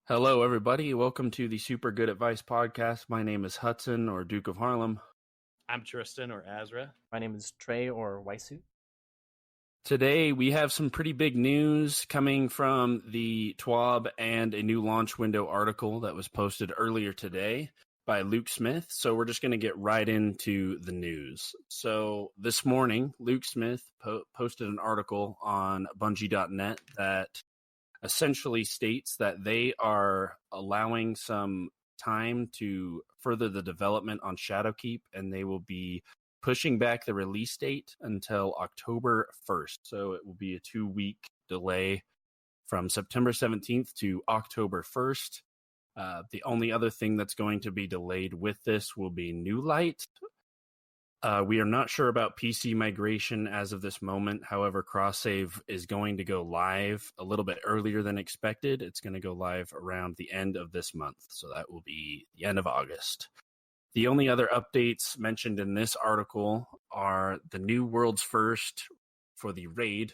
Hello, everybody. Welcome to the Super Good Advice Podcast. My name is Hudson, or Duke of Harlem. I'm Tristan, or Azra. My name is Trey, or Waisu. Today, we have some pretty big news coming from the TWAB and a new launch window article that was posted earlier today by Luke Smith. So we're just going to get right into the news. So this morning, Luke Smith posted an article on Bungie.net that essentially states that they are allowing some time to further the development on Shadowkeep, and they will be pushing back the release date until October 1st. So it will be a 2-week delay from September 17th to October 1st. The only other thing that's going to be delayed with this will be New Light. We are not sure about PC migration as of this moment. However, cross-save is going to go live a little bit earlier than expected. It's going to go live around the end of this month. So that will be the end of August. The only other updates mentioned in this article are the new World's First for the raid,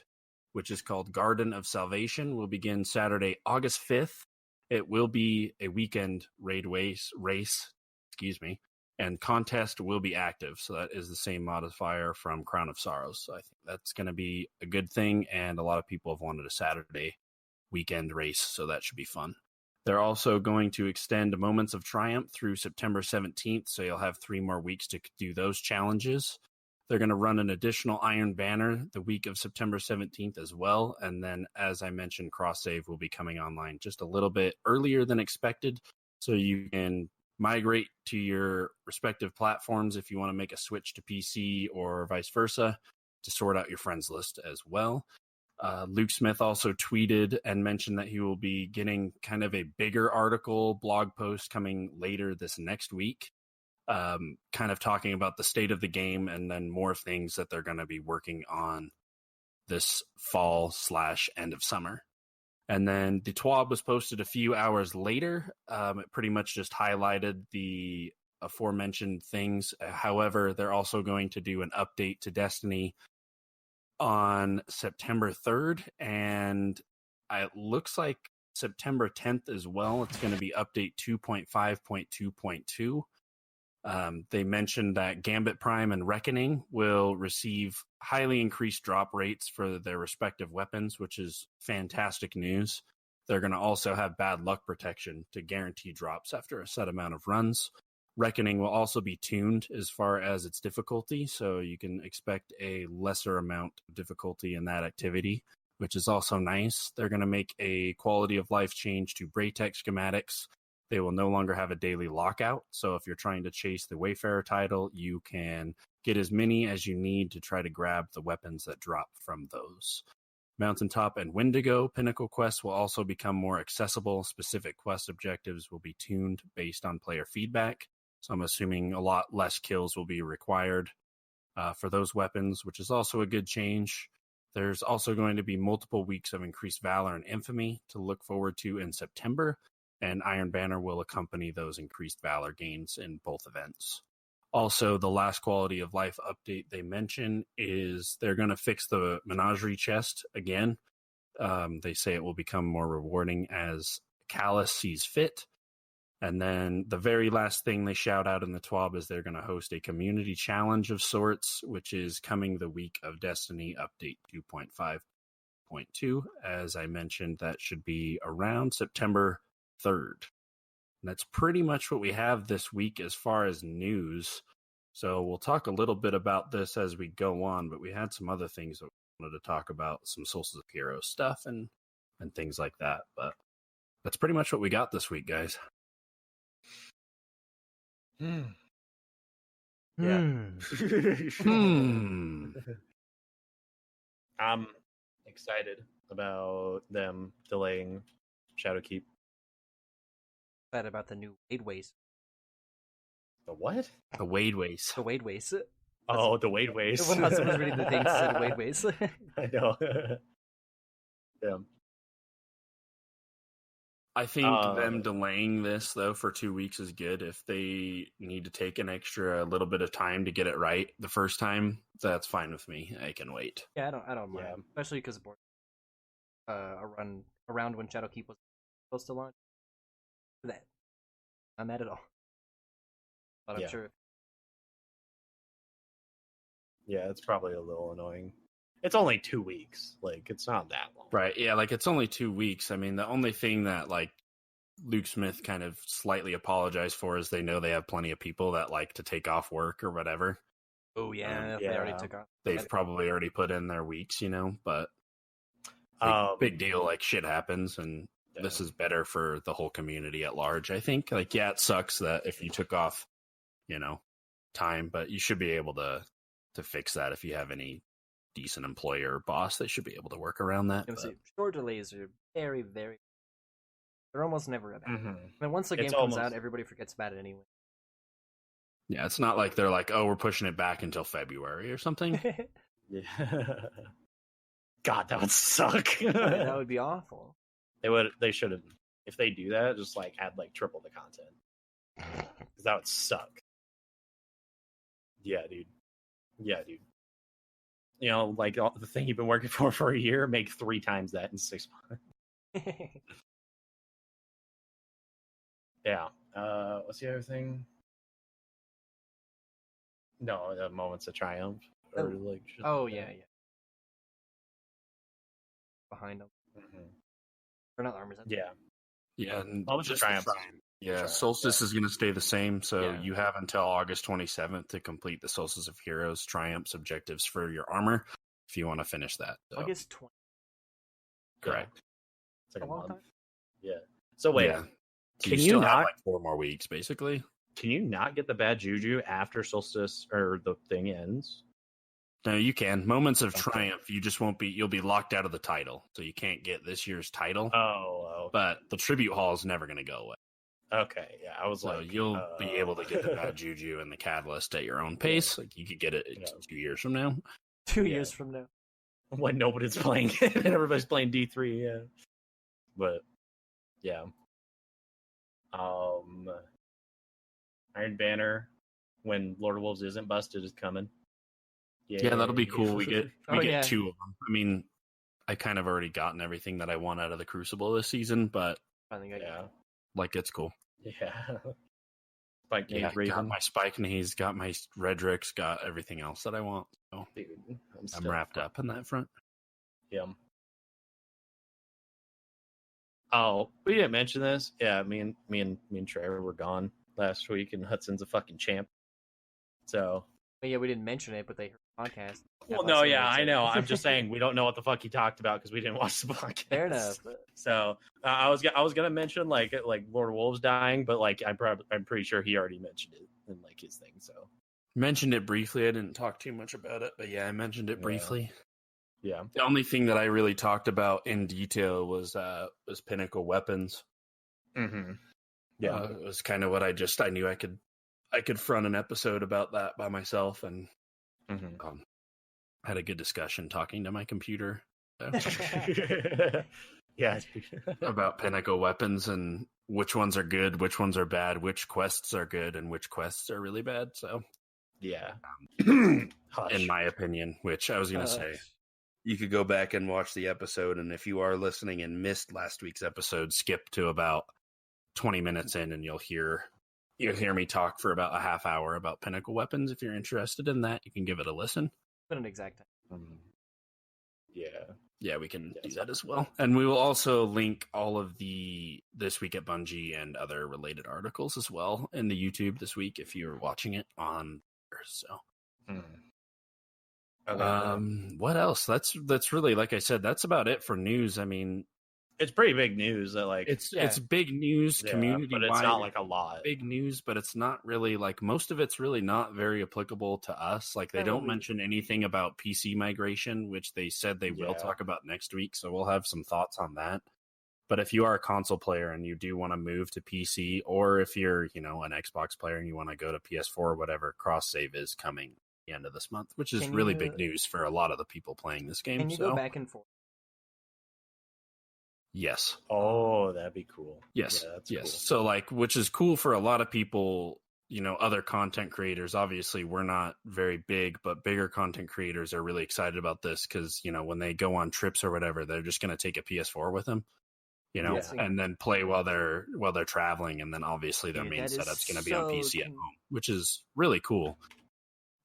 which is called Garden of Salvation, will begin Saturday, August 5th. It will be a weekend raid race, and contest will be active. So that is the same modifier from Crown of Sorrows. So I think that's going to be a good thing, and a lot of people have wanted a Saturday weekend race, so that should be fun. They're also going to extend Moments of Triumph through September 17th, so you'll have 3 more weeks to do those challenges. They're going to run an additional Iron Banner the week of September 17th as well, and then, as I mentioned, cross-save will be coming online just a little bit earlier than expected, so you can migrate to your respective platforms if you want to make a switch to PC or vice versa to sort out your friends list as well. Luke Smith also tweeted and mentioned that he will be getting kind of a bigger article blog post coming later this next week, kind of talking about the state of the game and then more things that they're going to be working on this fall/end of summer. And then the TWAB was posted a few hours later. It pretty much just highlighted the aforementioned things. However, they're also going to do an update to Destiny on September 3rd, and it looks like September 10th as well. It's going to be update 2.5.2.2. They mentioned that Gambit Prime and Reckoning will receive highly increased drop rates for their respective weapons, which is fantastic news. They're going to also have bad luck protection to guarantee drops after a set amount of runs. Reckoning will also be tuned as far as its difficulty, so you can expect a lesser amount of difficulty in that activity, which is also nice. They're going to make a quality of life change to Braytech schematics. They will no longer have a daily lockout, so if you're trying to chase the Wayfarer title, you can get as many as you need to try to grab the weapons that drop from those. Mountaintop and Wendigo Pinnacle quests will also become more accessible. Specific quest objectives will be tuned based on player feedback, so I'm assuming a lot less kills will be required for those weapons, which is also a good change. There's also going to be multiple weeks of increased Valor and Infamy to look forward to in September, and Iron Banner will accompany those increased Valor gains in both events. Also, the last quality of life update they mention is they're going to fix the Menagerie chest again. They say it will become more rewarding as Callus sees fit. And then the very last thing they shout out in the TWAB is they're going to host a community challenge of sorts, which is coming the week of Destiny Update 2.5.2. As I mentioned, that should be around September 3rd. And that's pretty much what we have this week as far as news. So we'll talk a little bit about this as we go on, but we had some other things that we wanted to talk about, some Sources of Heroes stuff and things like that. But that's pretty much what we got this week, guys. Yeah. I'm excited about them delaying Shadowkeep. Excited about the new Wadeways. The what? The Wadeways. The Wadeways. Oh, the Wadeways. When Hudson was reading the things, it said Wadeways. I know. Yeah. I think them delaying this, though, for 2 weeks is good. If they need to take an extra little bit of time to get it right the first time, that's fine with me. I can wait. Yeah, I don't mind. Especially because around when Shadowkeep was supposed to launch. That I'm mad at all. But I'm Yeah. sure. Yeah, it's probably a little annoying. It's only 2 weeks. Like, it's not that long. Right. Yeah, like it's only 2 weeks. I mean, the only thing that like Luke Smith kind of slightly apologized for is they know they have plenty of people that like to take off work or whatever. Oh yeah, they already took off. They've probably already put in their weeks, but big deal. Like shit happens, and this is better for the whole community at large. I think. Like, yeah, it sucks that if you took off, time, but you should be able to fix that if you have any decent employer or boss. They should be able to work around that. Short delays are very, very. They're almost never about. Mm-hmm. I mean, once the game comes out, everybody forgets about it anyway. Yeah, it's not like they're like, oh, we're pushing it back until February or something. Yeah. God, that would suck. That would be awful. They should have. If they do that, just like add like triple the content. Because that would suck. Yeah, dude. Like the thing you've been working for a year, make 3 times that in 6 months. Yeah. What's the other thing? No, the moments of triumph. Or like. Yeah. Behind them. Mm-hmm. Or not armors. Yeah. And moments of triumph. Yeah, Solstice is going to stay the same, so you have until August 27th to complete the Solstice of Heroes Triumphs objectives for your armor, if you want to finish that. So. August 20th. Correct. It's like a long month. time. Yeah. So wait, can you still have like 4 more weeks, basically? Can you not get the bad juju after Solstice or the thing ends? No, you can. Moments of Triumph, you just won't be. You'll be locked out of the title, so you can't get this year's title. Oh, okay. But the tribute hall is never going to go away. Okay, yeah, I was so like, you'll be able to get the bad juju and the catalyst at your own pace. Like you could get it 2 years from now. 2 years from now, when nobody's playing it and everybody's playing D3. Yeah, but yeah, Iron Banner when Lord of Wolves isn't busted is coming. Yeah, that'll be cool. We get 2 of them. I mean, I kind of already gotten everything that I want out of the Crucible this season, but like it's cool. Yeah. Spike Knees Raven. Got my Spike Knees, got my Redrix, got everything else that I want. So dude, I'm wrapped up in that front. Yeah. Oh, we didn't mention this. Yeah, me and Trevor were gone last week, and Hudson's a fucking champ. So. Well, yeah, we didn't mention it, but they heard the podcast. Well, no, yeah, I know. I'm just saying we don't know what the fuck he talked about because we didn't watch the podcast. Fair enough. So I was gonna mention like Lord of Wolves dying, but like I'm pretty sure he already mentioned it in like his thing. So mentioned it briefly. I didn't talk too much about it, but yeah, I mentioned it briefly. Yeah. The only thing that I really talked about in detail was Pinnacle Weapons. Mm-hmm. Yeah, it was kind of what I knew I could front an episode about that by myself, and had a good discussion talking to my computer. So. Yeah, about Pinnacle Weapons and which ones are good, which ones are bad, which quests are good, and which quests are really bad. So, yeah, in my opinion, which I was going to say, you could go back and watch the episode, and if you are listening and missed last week's episode, skip to about 20 minutes in, and you'll hear me talk for about a half hour about Pinnacle Weapons. If you're interested in that, you can give it a listen. Put an exact time. Yeah, we can do that as well. And we will also link all of the This Week at Bungie and other related articles as well in the YouTube this week if you're watching it on there. So, what else? That's really, like I said, that's about it for news. I mean, it's pretty big news that like it's big news community, but it's not like a lot big news, but it's not really like most of it's really not very applicable to us. Like they don't mention anything about PC migration, which they said they will talk about next week. So we'll have some thoughts on that. But if you are a console player and you do want to move to PC, or if you're, an Xbox player and you want to go to PS4 or whatever, cross save is coming at the end of this month, which is really big news for a lot of the people playing this game. Can you go back and forth? Yes. Oh, that'd be cool. Yes. Yeah, that's yes. cool. So which is cool for a lot of people, other content creators. Obviously, we're not very big, but bigger content creators are really excited about this because, when they go on trips or whatever, they're just going to take a PS4 with them. you know, Yeah. and then play while they're traveling, and then obviously their Dude, main that is setup's going to be on PC at so home, which is really cool.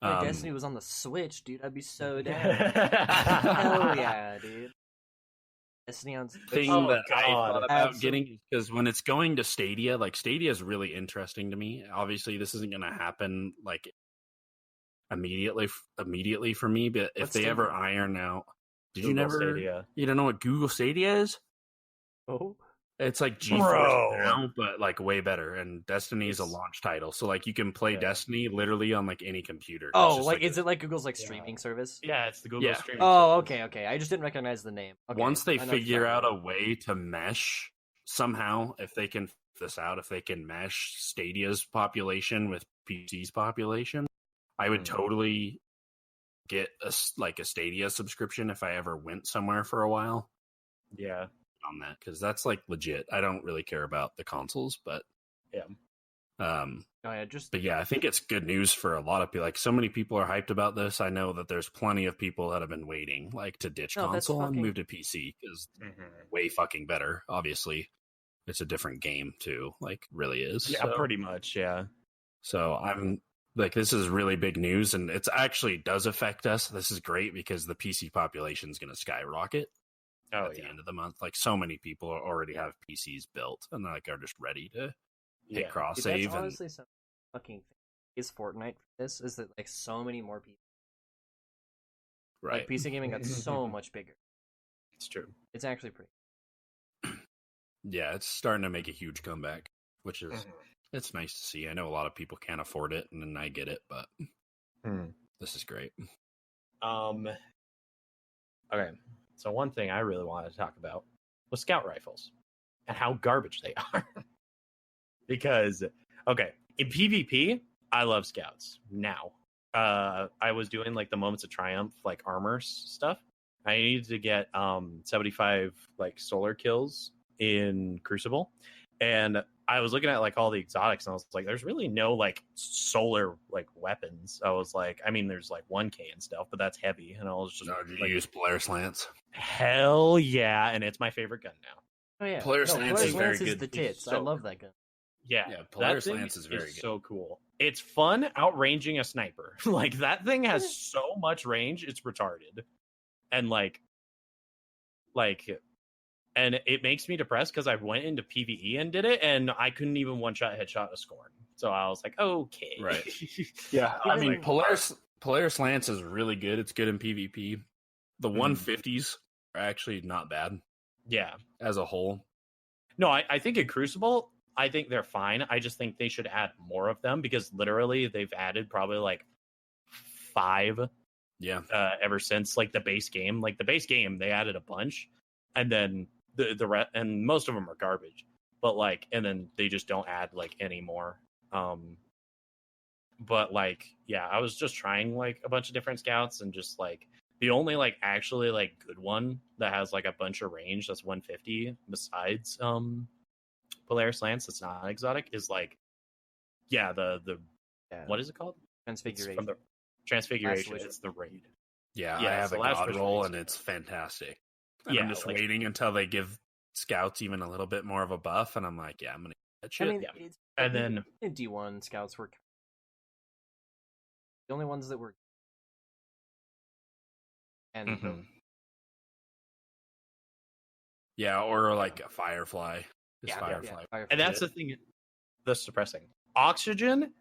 If Destiny was on the Switch, dude, I'd be so down. Hell yeah, dude. Destiny on Switch. Thing Oh, that I God. thought about Absolutely. getting, because when it's going to Stadia, like Stadia is really interesting to me. Obviously, this isn't going to happen like immediately for me, but if What's they ever Stadia? iron out, Google Stadia. you don't know what Google Stadia is? Oh, It's like Bro. GeForce now, but like way better. And Destiny is a It's- launch title, so like you can play Yeah. Destiny literally on like any computer. It's oh, just like is it like Google's like Yeah. streaming service? Yeah, it's the Google Yeah. streaming. Oh, service. okay. I just didn't recognize the name. Okay, once they I know what you're figure out talking a way to mesh somehow, if they can mesh Stadia's population with PC's population, I would totally get a Stadia subscription if I ever went somewhere for a while Yeah. on that, because that's like legit. I don't really care about the consoles, but Yeah. Oh yeah, just But yeah, I think it's good news for a lot of people. Like, so many people are hyped about this. I know that there's plenty of people that have been waiting, like, to ditch No, that's console and fucking- move to PC, because Mm-hmm. way fucking better. Obviously, it's a different game too. Like, really is. Yeah, pretty much. Yeah. So I'm like, this is really big news, and it's actually does affect us. This is great because the PC population is going to skyrocket Oh at the end of the month. Like, so many people already have PCs built and like are just ready to hit Yeah. cross Dude, save. that's And honestly some fucking thing. Is Fortnite for this? Is that like so many more people? right, Like PC gaming got so much bigger. It's true. It's actually pretty. yeah, it's starting to make a huge comeback, which is Mhm. it's nice to see. I know a lot of people can't afford it, and then I get it, but Hmm. this is great. Okay. So one thing I really wanted to talk about was scout rifles and how garbage they are. Because, okay, in PvP, I love scouts now. I was doing like the Moments of Triumph, like armor stuff. I needed to get 75 like solar kills in Crucible, and I was looking at like all the exotics, and I was like, "There's really no like solar like weapons." I was like, I mean, there's like 1K and stuff, but that's heavy, and I was just No, did you like, use Polaris Lance? hell yeah, and it's my favorite gun now. Oh yeah, Polaris Lance Polaris is very Lance is good. the tits. I So love that gun. Yeah, Yeah, that Polaris thing Lance is very good. so cool. It's fun outranging a sniper. Like that thing has so much range, it's retarded. And and it makes me depressed because I went into PvE and did it, and I couldn't even one-shot headshot a scorn. So I was like, okay. Right. Yeah, I Even mean, Polaris Lance is really good. It's good in PvP. The 150s are actually not bad Yeah. as a whole. No, I think in Crucible, I think they're fine. I just think they should add more of them because literally they've added probably like 5 Yeah, ever since like the base game. Like the base game, they added a bunch, and then the and most of them are garbage. But like, and then they just don't add like any more. But like, yeah, I was just trying like a bunch of different scouts, and just like the only like actually like good one that has like a bunch of range that's 150 besides Polaris Lance that's not exotic is like, yeah, the what is it called? It's Transfiguration. from the Transfiguration. Last Wizard. It's the raid. yeah. Yeah, I have so a Last god Wizard roll, is and good. it's fantastic. And Yeah, I'm just like- waiting until they give scouts even a little bit more of a buff, and I'm like, yeah, I'm gonna get that I shit. mean, yeah. it's, And then in D1 scouts were the only ones that were, and Mhm. Yeah, or like a Firefly. It's yeah, Firefly. Firefly. and that's the thing that's depressing. Oxygen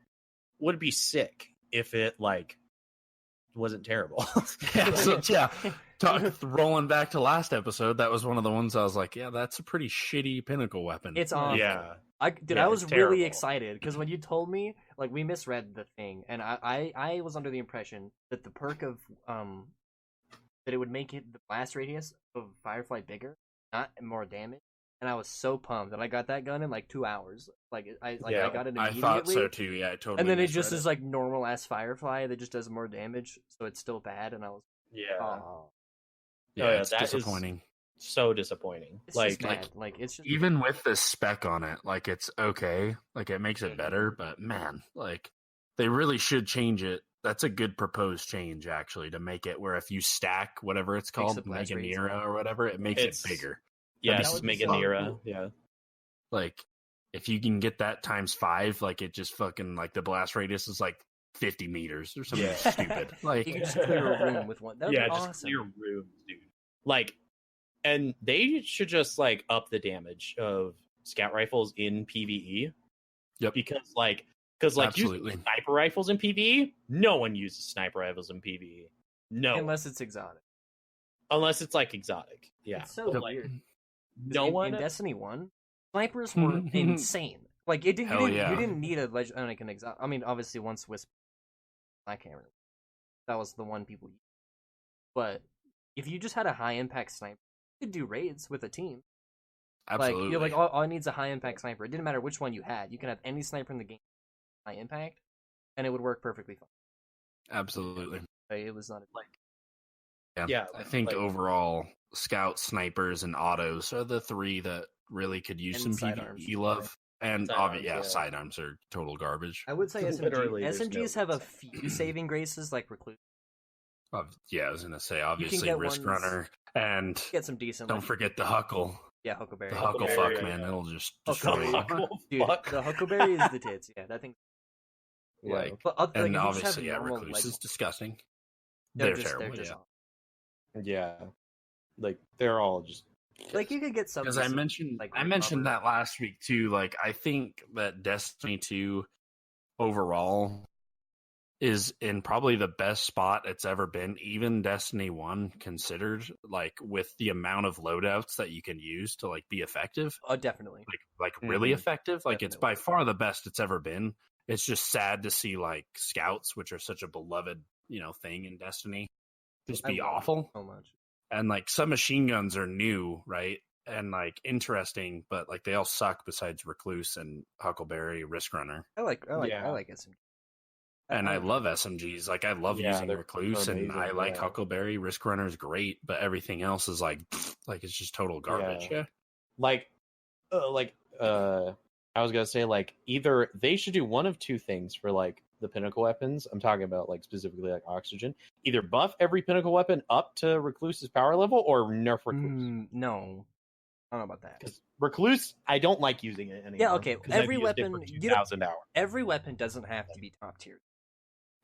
would be sick if it like wasn't terrible. Yeah, so, yeah. Rolling back to last episode, that was one of the ones I was like, yeah, that's a pretty shitty pinnacle weapon. It's awful. Yeah. I Yeah, was it's really terrible. excited because when you told me, like, we misread the thing, and I was under the impression that the perk of that it would make it the blast radius of Firefly bigger, not more damage. And I was so pumped that I got that gun in like 2 hours. I Yeah, got it I immediately. thought so too. Yeah, I totally. And then it misread just is like normal ass Firefly that just does more damage, so it's still bad. And I was, Yeah. oh, Yeah, Oh, yeah, it's that is- disappointing. So disappointing. it's Like just bad. Like it's just Even with the spec on it, like it's okay. Like it makes Mm-hmm. it better, but man, like they really should change it. That's a good proposed change, actually, to make it where if you stack whatever it's Makes called, the blast Mega radius Nero or whatever, it makes It's- it bigger. Yeah, That would be make so an era. cool. Yeah. Like, if you can get that times 5, like it just fucking like the blast radius is like 50 meters or something Yeah. stupid. Like, You could just clear a room with one. That would Yeah, be just awesome. clear rooms, dude. Like, and they should just like up the damage of scout rifles in PvE. Yep. Because using Absolutely. sniper rifles in PvE, no one uses sniper rifles in PvE. No, Unless it's exotic. unless it's like exotic. Yeah, It's so but, like, weird. 'Cause no in, one. in Destiny 1, snipers were insane. Like it didn't, Hell you yeah. didn't need like an exotic. I mean, obviously once Wisp, I can't remember. That was the one people used. But if you just had a high impact sniper, you could do raids with a team. absolutely. Like you're like all it needs a high impact sniper. It didn't matter which one you had. You can have any sniper in the game, high impact, and it would work perfectly fine. Absolutely. Like, it was not like Yeah, I think like- overall, scouts, snipers, and autos are the 3 that really could use And some sidearms. PvE love. And Sidearms, yeah, yeah. sidearms are total garbage. I would say Literally, there's SMGs no have a reason. few saving graces like Recluse. Yeah, I was gonna say obviously get Risk ones- Runner, and Get some decent. don't like, forget the Huckle. Yeah, Huckleberry. The Huckle Huckleberry, fuck, yeah. man, it'll just Huckle destroy you. Huckle Dude, fuck. the Huckleberry is the tits. Yeah, that thing. Yeah. Like, But like, and if you just have obviously, yeah, normal Recluse is legs, disgusting. they're They're just, terrible. just Yeah. awful. Yeah, like they're all just Like you could get some. Because I decent, mentioned like, I mentioned recovery. that last week too. Like, I think that Destiny 2 overall is in probably the best spot it's ever been, even Destiny 1 considered, like with the amount of loadouts that you can use to like be effective. Oh, definitely. Like really Mhm. effective. Like it's Definitely. by far the best it's ever been. It's just sad to see like scouts, which are such a beloved, thing in Destiny, just I be love it awful. so much. And like some machine guns are new, right? And like interesting, but like they all suck besides Recluse and Huckleberry, Risk Runner. I like Yeah. SMG. And I love SMGs. Like I love Yeah, using they're Recluse, and amazing, I like yeah. Huckleberry. Risk Runner is great, but everything else is like it's just total garbage. Yeah. like I was gonna say like either they should do one of two things for like the pinnacle weapons. I'm talking about like specifically like oxygen. Either buff every pinnacle weapon up to Recluse's power level or nerf Recluse. No, I don't know about that. Because Recluse, I don't like using it anymore. Yeah, okay, because I've every used it weapon- for you don't- 2,000 hours. Every weapon doesn't have to be top tier.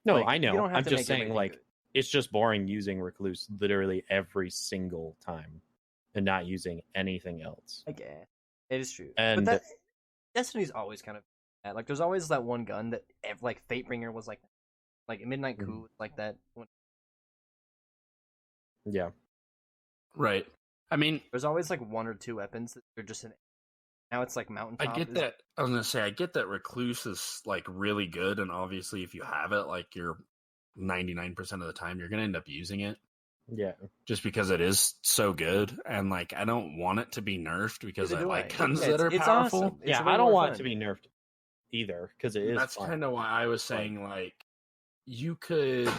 No, Like, I you know. don't have I'm to just make saying everything like good. it's just boring using Recluse literally every single time and not using anything else. I guess it is true. And- but Destiny's always kind of bad. Like there's always that one gun that like Fatebringer was like Midnight Mhm. Coup was like that. Yeah. Right. I mean, There's always like one or two weapons that are just in. Now it's like Mountaintop. I get that. I was gonna say I get that Recluse is like really good, and obviously if you have it, like you're 99% of the time you're gonna end up using it, Yeah. just because it is so good. And like I don't want it to be nerfed because Neither I do like I. guns Yeah, that are it's powerful. awesome. It's Yeah, way I don't more want fun. it to be nerfed either because it is. That's fun. kind of why I was saying like you could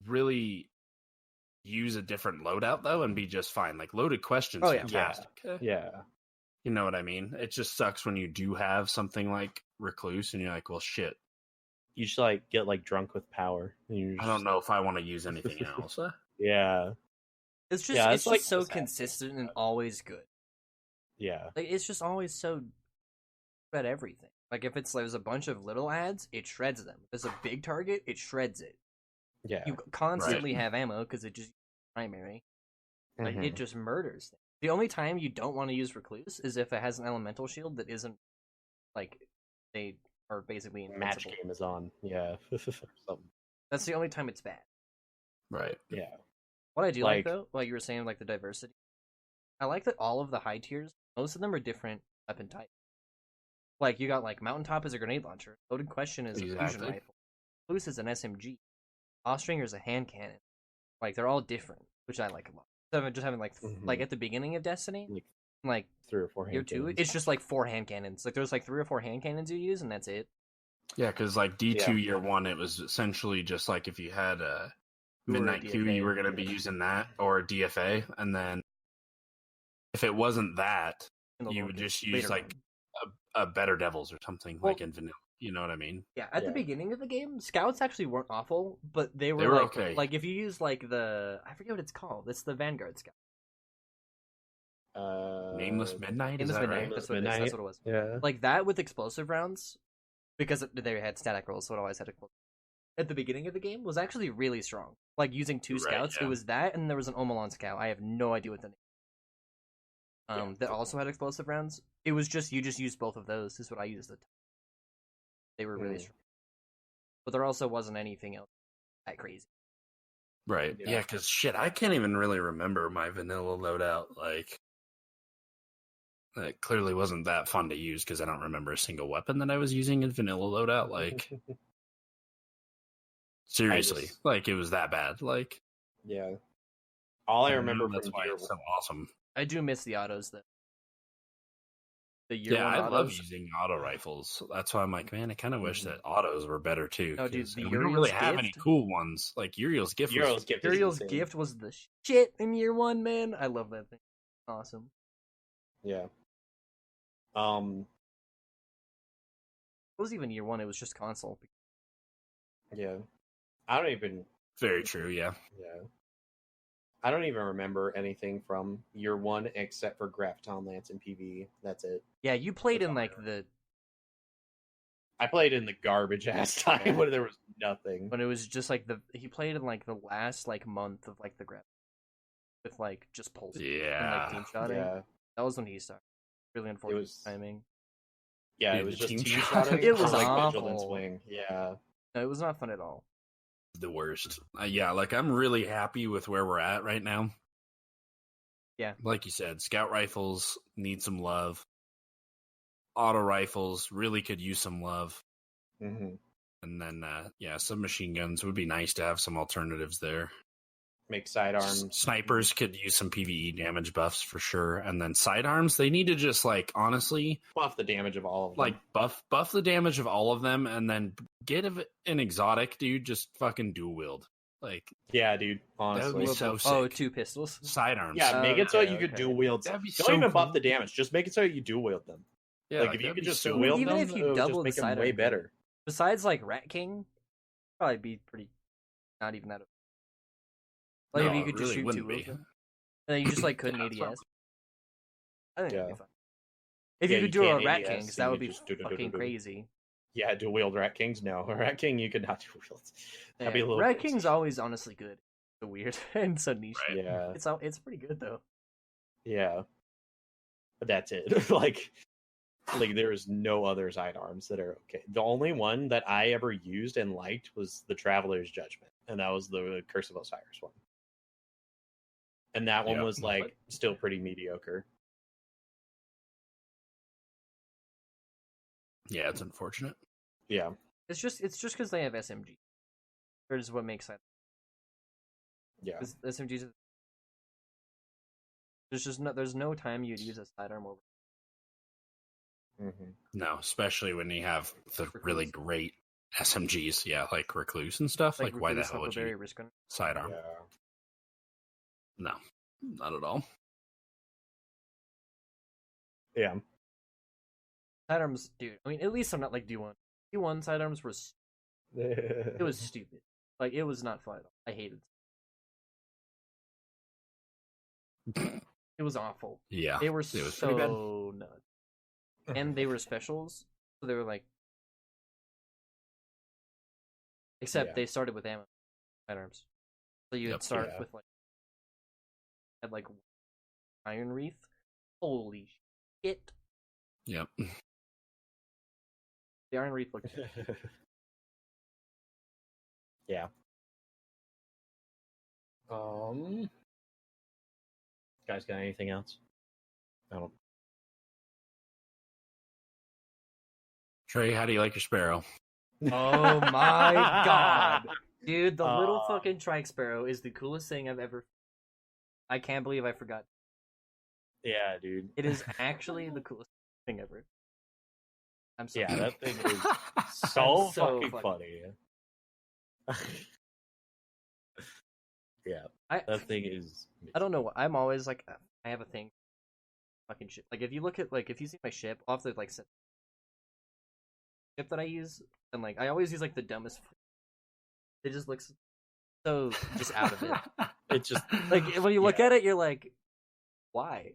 really use a different loadout though and be just fine. Like loaded questions, Oh, yeah. fantastic. Yeah. You know what I mean? It just sucks when you do have something like Recluse and you're like, well, shit. You should like get like drunk with power. And you're I just, don't know if I want to use anything else. Yeah. It's just Yeah, it's it's like just so the sad consistent and always good. Yeah. Like it's just always so at everything. Like if there's a bunch of little ads, it shreds them. If there's a big target, it shreds it. Yeah. You constantly have ammo because it just primary. Like Mhm. it just murders things. The only time you don't want to use Recluse is if it has an elemental shield that isn't like they are basically match invincible. game is on. Yeah. Something. That's the only time it's bad. Right. Yeah. What I do like Like- though, like you were saying, like the diversity. I like that all of the high tiers, most of them are different weapon types. Like you got like Mountaintop is a grenade launcher, Loaded Question is a fusion Exactly. rifle, Loose is an SMG, Austringer is a hand cannon. Like they're all different, which I like a lot. So just having like Mhm. at the beginning of Destiny, Like like 3 or 4 year hand 2, cannons. it's just like 4 hand cannons. Like there's like 3 or 4 hand cannons you use, and that's it. Yeah, because like D2 Yeah. year 1, it was essentially just like if you had a You were a Midnight Q, DFA. you were going to be using that or a DFA. And then if it wasn't that, in the you long would game, just use later like on. a Better Devils or something Well, like in vanilla. You know what I mean? Yeah, at the beginning of the game, scouts actually weren't awful, but they were like, okay. like if you use like I forget what it's called. It's the Vanguard scout. Nameless Midnight. Nameless Is that Midnight. right? That's what it is. That's what it was. Yeah. Like that with explosive rounds, because they had static rolls, so it always had explosive. At the beginning of the game was actually really strong. Like using two scouts, yeah. it was that, and there was an Omelon scout. I have no idea what the name. That also had explosive rounds. It was just you just used both of those. Is what I used. They were really strong, but there also wasn't anything else that crazy. Right. Yeah, because shit, I can't even really remember my vanilla loadout. Like, it clearly wasn't that fun to use because I don't remember a single weapon that I was using in vanilla loadout. Like, seriously, like it was that bad. Like, yeah. All I remember that's from why year it's so awesome. I do miss the autos though. The Yeah, I autos. love using auto rifles. That's why I'm like, man, I kind of wish that autos were better too. No, dude, we don't really have any gift? cool ones. Like Uriel's gift. Uriel's gift was the shit in year one, man. I love that thing. Awesome. Yeah. It was even year one. It was just console. Yeah. I don't even. Very true. Yeah. Yeah. I don't even remember anything from year one except for Graviton Lance and PvE. That's it. Yeah, you played in like I played in the garbage ass time when there was nothing. When it was just like he played in like the last like month of like the grab with like just pulse. Yeah. And like team shotting. Yeah. That was when he started. Really unfortunate timing. Yeah, Dude, it was just team team shotting. shotting. It was like awful. Vigilance Wing. Yeah. No, it was not fun at all. The worst. Yeah, like I'm really happy with where we're at right now. Yeah. Like you said, scout rifles need some love. Auto rifles really could use some love. Mm-hmm. And then, submachine guns would be nice to have some alternatives there. Make sidearms. Snipers could use some PvE damage buffs for sure. And then sidearms, they need to just, like, honestly... buff the damage of all of them. Like, buff the damage of all of them, and then get an exotic, dude, just fucking dual wield. Like, yeah, dude. Honestly, that would be so sick. Oh, 2 pistols. Sidearms. Yeah, make it so you could dual wield. That'd be Don't so even cool. buff the damage. Just make it so you dual wield them. Yeah, like if you could just dual cool. wield Even them, if you it would double just the make them way sidearm. better. Besides like Rat King, probably be pretty. Not even that. Like if you could just shoot 2 wheels, and then you just like couldn't ADS. I think it'd be fun. If you could do a Rat Kings, that would be fucking crazy. Yeah, dual wield Rat Kings. No, Rat King you could not dual wield. That'd be a little. Rat King's always honestly good. So weird and so niche. Right. Yeah, it's pretty good though. Yeah, but that's it. like there is no other sidearms that are okay. The only one that I ever used and liked was the Traveler's Judgment, and that was the Curse of Osiris one. And that one was like still pretty mediocre. Yeah, it's unfortunate. Yeah, It's just because they have SMG. That is what makes sense. yeah. SMGs. There's no time you'd use a sidearm over. Mm-hmm. No, especially when you have the really great SMGs, like Recluse and stuff. Like why the hell would you sidearm? Yeah. No, not at all. Yeah. Sidearms, dude. I mean, at least I'm not like D1. D1 sidearms were. It was stupid. Like it was not fun at all. I hated it. It was awful. Yeah, they were so nuts. And they were specials, so they were like. Except they started with ammo sidearms, so you'd start with like. Had like Iron Wreath. Holy shit! Yep. The Iron Wreath looked. Yeah. Guys, got anything else? I don't. Trey, how do you like your sparrow? Oh my god, dude! The little fucking trike sparrow is the coolest thing I've ever. I can't believe I forgot. Yeah, dude. It is actually the coolest thing ever. I'm sorry. Yeah, that thing is so fucking funny. Yeah, that thing is. I don't know. I'm always like, I have a thing. Fucking shit. Like if you look at if you see my ship, I'll have to like set. chip that I use, and like I always use like the dumbest. It just looks so just out of it. It just Like when you look at it, you're like, why?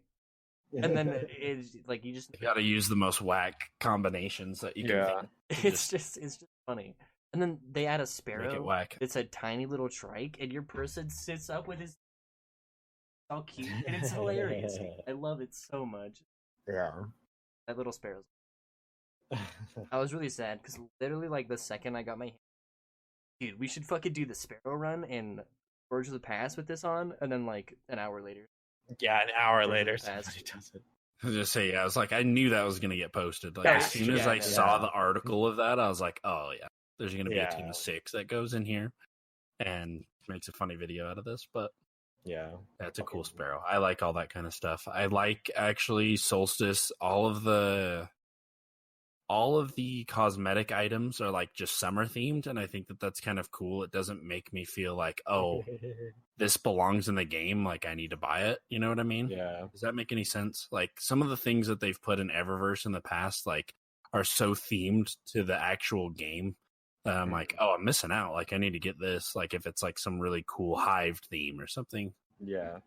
And then it's like you just You got to use the most whack combinations that you can Yeah. think. it's just funny. And then they add a Make it sparrow. whack. It's a tiny little trike, and your person sits up with his all cute, and it's hilarious. I love it so much. Yeah. That little sparrow's. I was really sad because literally, like the second I got my, dude, we should fucking do the sparrow run and Forge of the Past with this on, and then like an hour later. Yeah, an hour Forge of later, the Past. somebody does it. I was just say, I was like, I knew that was going to get posted. Like Yeah, as soon as yeah, I yeah. saw the article of that, I was like, oh yeah, there's going to be a team Yeah. of 6 that goes in here and makes a funny video out of this. But Yeah. that's a cool sparrow. I like all that kind of stuff. I like actually Solstice. All of the cosmetic items are like just summer themed, and I think that that's kind of cool. It doesn't make me feel like, oh, this belongs in the game, like I need to buy it. You know what I mean? Yeah. Does that make any sense? Like some of the things that they've put in Eververse in the past, like, are so themed to the actual game that I'm like, oh, I'm missing out. Like I need to get this. Like if it's like some really cool hived theme or something, Yeah.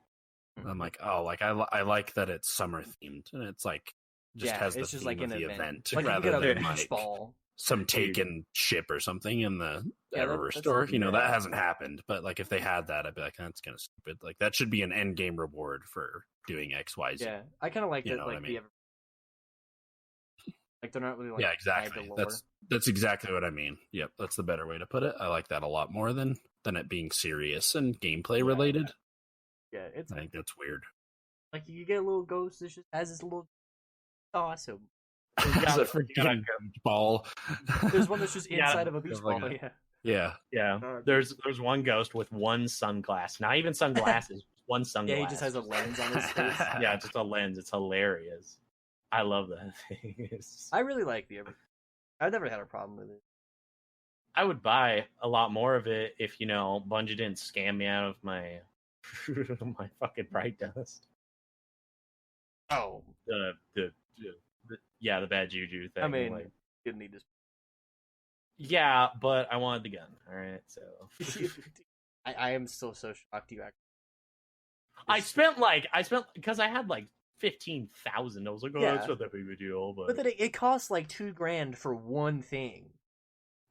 I'm like, oh, like I like that it's summer themed, and it's like just has the it's just theme like of an the event. event Like you rather can get a than beach like ball. some taken ship or something in the Yeah, Eververse that's store. like- You know, yeah. that hasn't happened. But like if they had that, I'd be like, that's kind of stupid. Like that should be an end game reward for doing X, Y, Z. Yeah, I kind of like You that. know what Like I mean? like they're not really like Yeah, tied exactly. to lore. That's exactly what I mean. Yep, that's the better way to put it. I like that a lot more than it being serious and gameplay related. Yeah, it's I think that's weird. like you get a little ghost that just has this little. Awesome. It's a freaking ball. There's one that's just Yeah, inside of a beach stuff like ball. that. Yeah. Yeah, Yeah. There's one ghost with one sunglass. Not even sunglasses, one sunglass. Yeah, he just has a lens on his face. Yeah, just a lens. It's hilarious. I love that thing. It's- I really like the Eververse. I've never had a problem with it. I would buy a lot more of it if Bungie didn't scam me out of my my fucking bright dust. Oh, The yeah, the bad juju thing. I mean, like, didn't need this. yeah, but I wanted the gun. All right, so I am still so shocked you actually. I spent because I had like 15,000. I was like, oh, Yeah. that's not that big of a deal, But then it costs like $2,000 for one thing.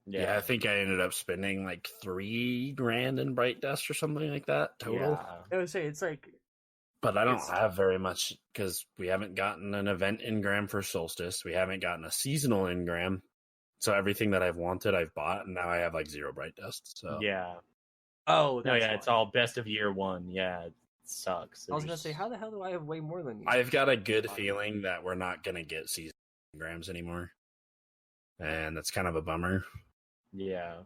yeah. I think I ended up spending like $3,000 in Bright Dust or something like that total. Yeah. I would say it's like But I don't It's- have very much because we haven't gotten an event engram for Solstice. We haven't gotten a seasonal engram. So everything that I've wanted, I've bought, and now I have like 0 Bright Dust. So Yeah. oh No, that's yeah, it's why. all best of year one. Yeah, it sucks. I was gonna There's- say, how the hell do I have way more than you? I've got a good feeling that we're not going to get seasonal engrams anymore. And that's kind of a bummer. Yeah.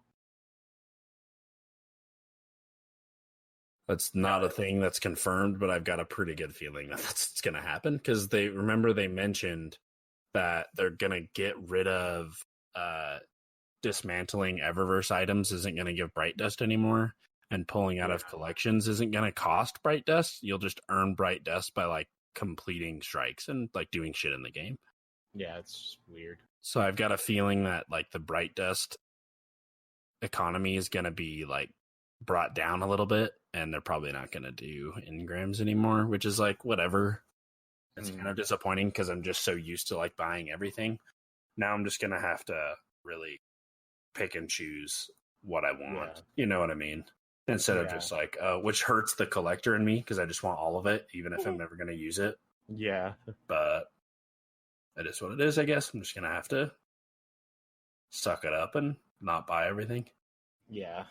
That's not a thing that's confirmed, but I've got a pretty good feeling that that's going to happen because they mentioned that they're going to get rid of dismantling Eververse items isn't going to give Bright Dust anymore, and pulling out of collections isn't going to cost Bright Dust. You'll just earn Bright Dust by like completing strikes and like doing shit in the game. Yeah, it's just weird. So I've got a feeling that like the Bright Dust economy is going to be like brought down a little bit, and they're probably not going to do engrams anymore, which is like whatever. It's kind of disappointing because I'm just so used to like buying everything. Now I'm just going to have to really pick and choose what I want. Yeah. You know what I mean? Instead of Yeah. just like, which hurts the collector in me because I just want all of it, even if I'm never going to use it. Yeah. But it is what it is, I guess. I'm just going to have to suck it up and not buy everything. Yeah.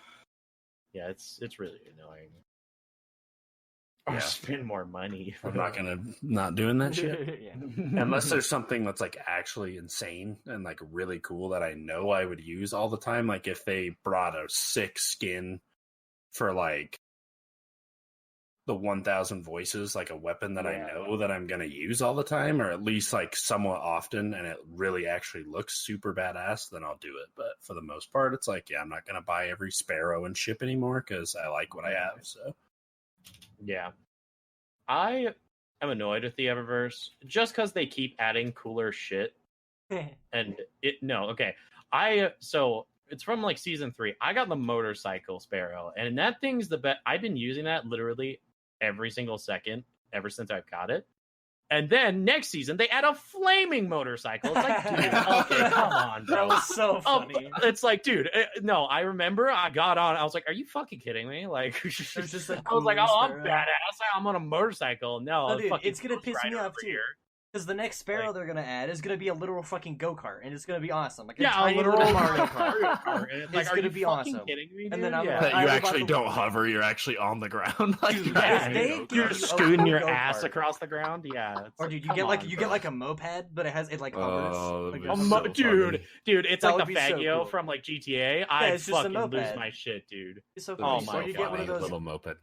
Yeah, it's really annoying. Or Yeah. spend more money. I'm not going to not doing that shit. yeah. Unless there's something that's like actually insane and like really cool that I know I would use all the time. Like if they brought a sick skin for like the 1,000 voices, like a weapon that I know that I'm going to use all the time, or at least like somewhat often, and it really actually looks super badass, then I'll do it. But for the most part, it's like, yeah, I'm not going to buy every sparrow and ship anymore because I like what I have. So Yeah. I am annoyed with the Eververse just because they keep adding cooler shit. And so it's from like season 3. I got the motorcycle sparrow, and that thing's the best. I've been using that literally every single second ever since I've got it. And then next season they add a flaming motorcycle. It's like, dude, okay, come on, bro. That was so funny. It's like, dude, no. I remember I got on. I was like, are you fucking kidding me? Like, There's just a I was like, oh, I'm sparrow. badass. I'm on a motorcycle. No, No, dude, fucking it's gonna Ghost piss me Rider off over too. here. Because the next sparrow Like- they're gonna add is gonna be a literal fucking go-kart, and it's gonna be awesome. Like a Yeah, a tiny literal little Mario Mario Kart. Kart. And it's like, It's are gonna you be fucking awesome. kidding me? And Dude? then I'm yeah. That I you was actually about to- don't hover, you're actually on the ground. Like, Dude, you're yeah, actually they go- give You're you a scooting your full ass go-kart. across the ground. Yeah, it's Or like, dude, you come get like on, you bro. get like a moped, but it's like hovers. Oh, Like that'd a be mo- so dude, funny. it's That like would the be so Faggio cool. from like GTA. I it's just a fucking lose moped. my shit, dude. It's so That'd funny. Oh be my Or so you get one of funny, those. little moped.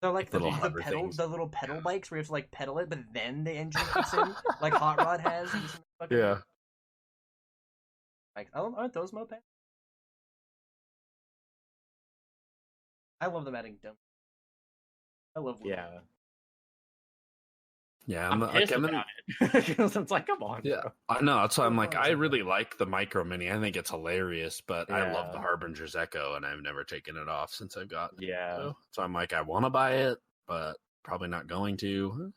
They're like the little hover pedal, things. the little pedal bikes where you have to like pedal it, but then the engine kicks in, like Hot Rod has. And some fucking Yeah. Like, oh, aren't those mopeds? I love them adding dumb. I love. Yeah, Yeah, I'm like, pissed I'm in- about it. Because it's like, come on, Yeah, bro. I know. That's why I'm like, I fun. really like the Micro Mini. I think it's hilarious, but I love Yeah. the Harbinger's Echo, and I've never taken it off since I've got it. Yeah, So I'm like, I want to buy it, but probably not going to.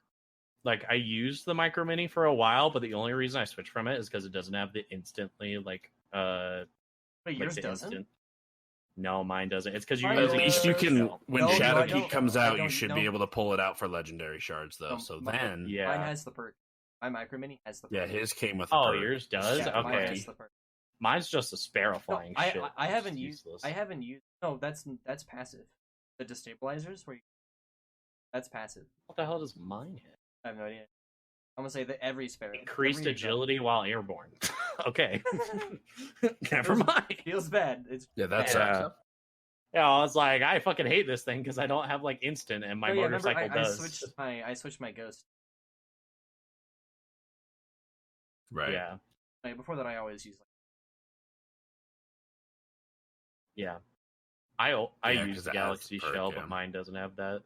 like I used the Micro Mini for a while, but the only reason I switched from it is because it doesn't have the instantly like But like yours the doesn't. instant. No, mine doesn't. It's because you're Mine At using least you the can, shell. when No, I Shadowkeep don't. comes I out, you don't- should no. be able to pull it out for legendary shards, though. No, So my- then, Yeah. Mine has the perk. My Micro Mini has the perk. yeah, his came with. A Oh, perk. yours does. Yeah, mine Okay, has the perk. mine's just a sparrow No, flying I, shit. I It's haven't used. useless. I haven't used. No, that's passive. The destabilizers where you, that's passive. What the hell does mine hit? I have no idea. I'm gonna say that every sparrow. Increased every agility while airborne. Okay, never Feels- mind. Feels bad. It's Yeah, that bad. sucks. Yeah, I was like, I fucking hate this thing because I don't have like instant, and my Oh, yeah, remember, motorcycle does. I switched my ghost. Right. Yeah, Before that, I always used yeah. I Yeah, use 'cause the it has Galaxy the perk, Shell, yeah. but mine doesn't have that.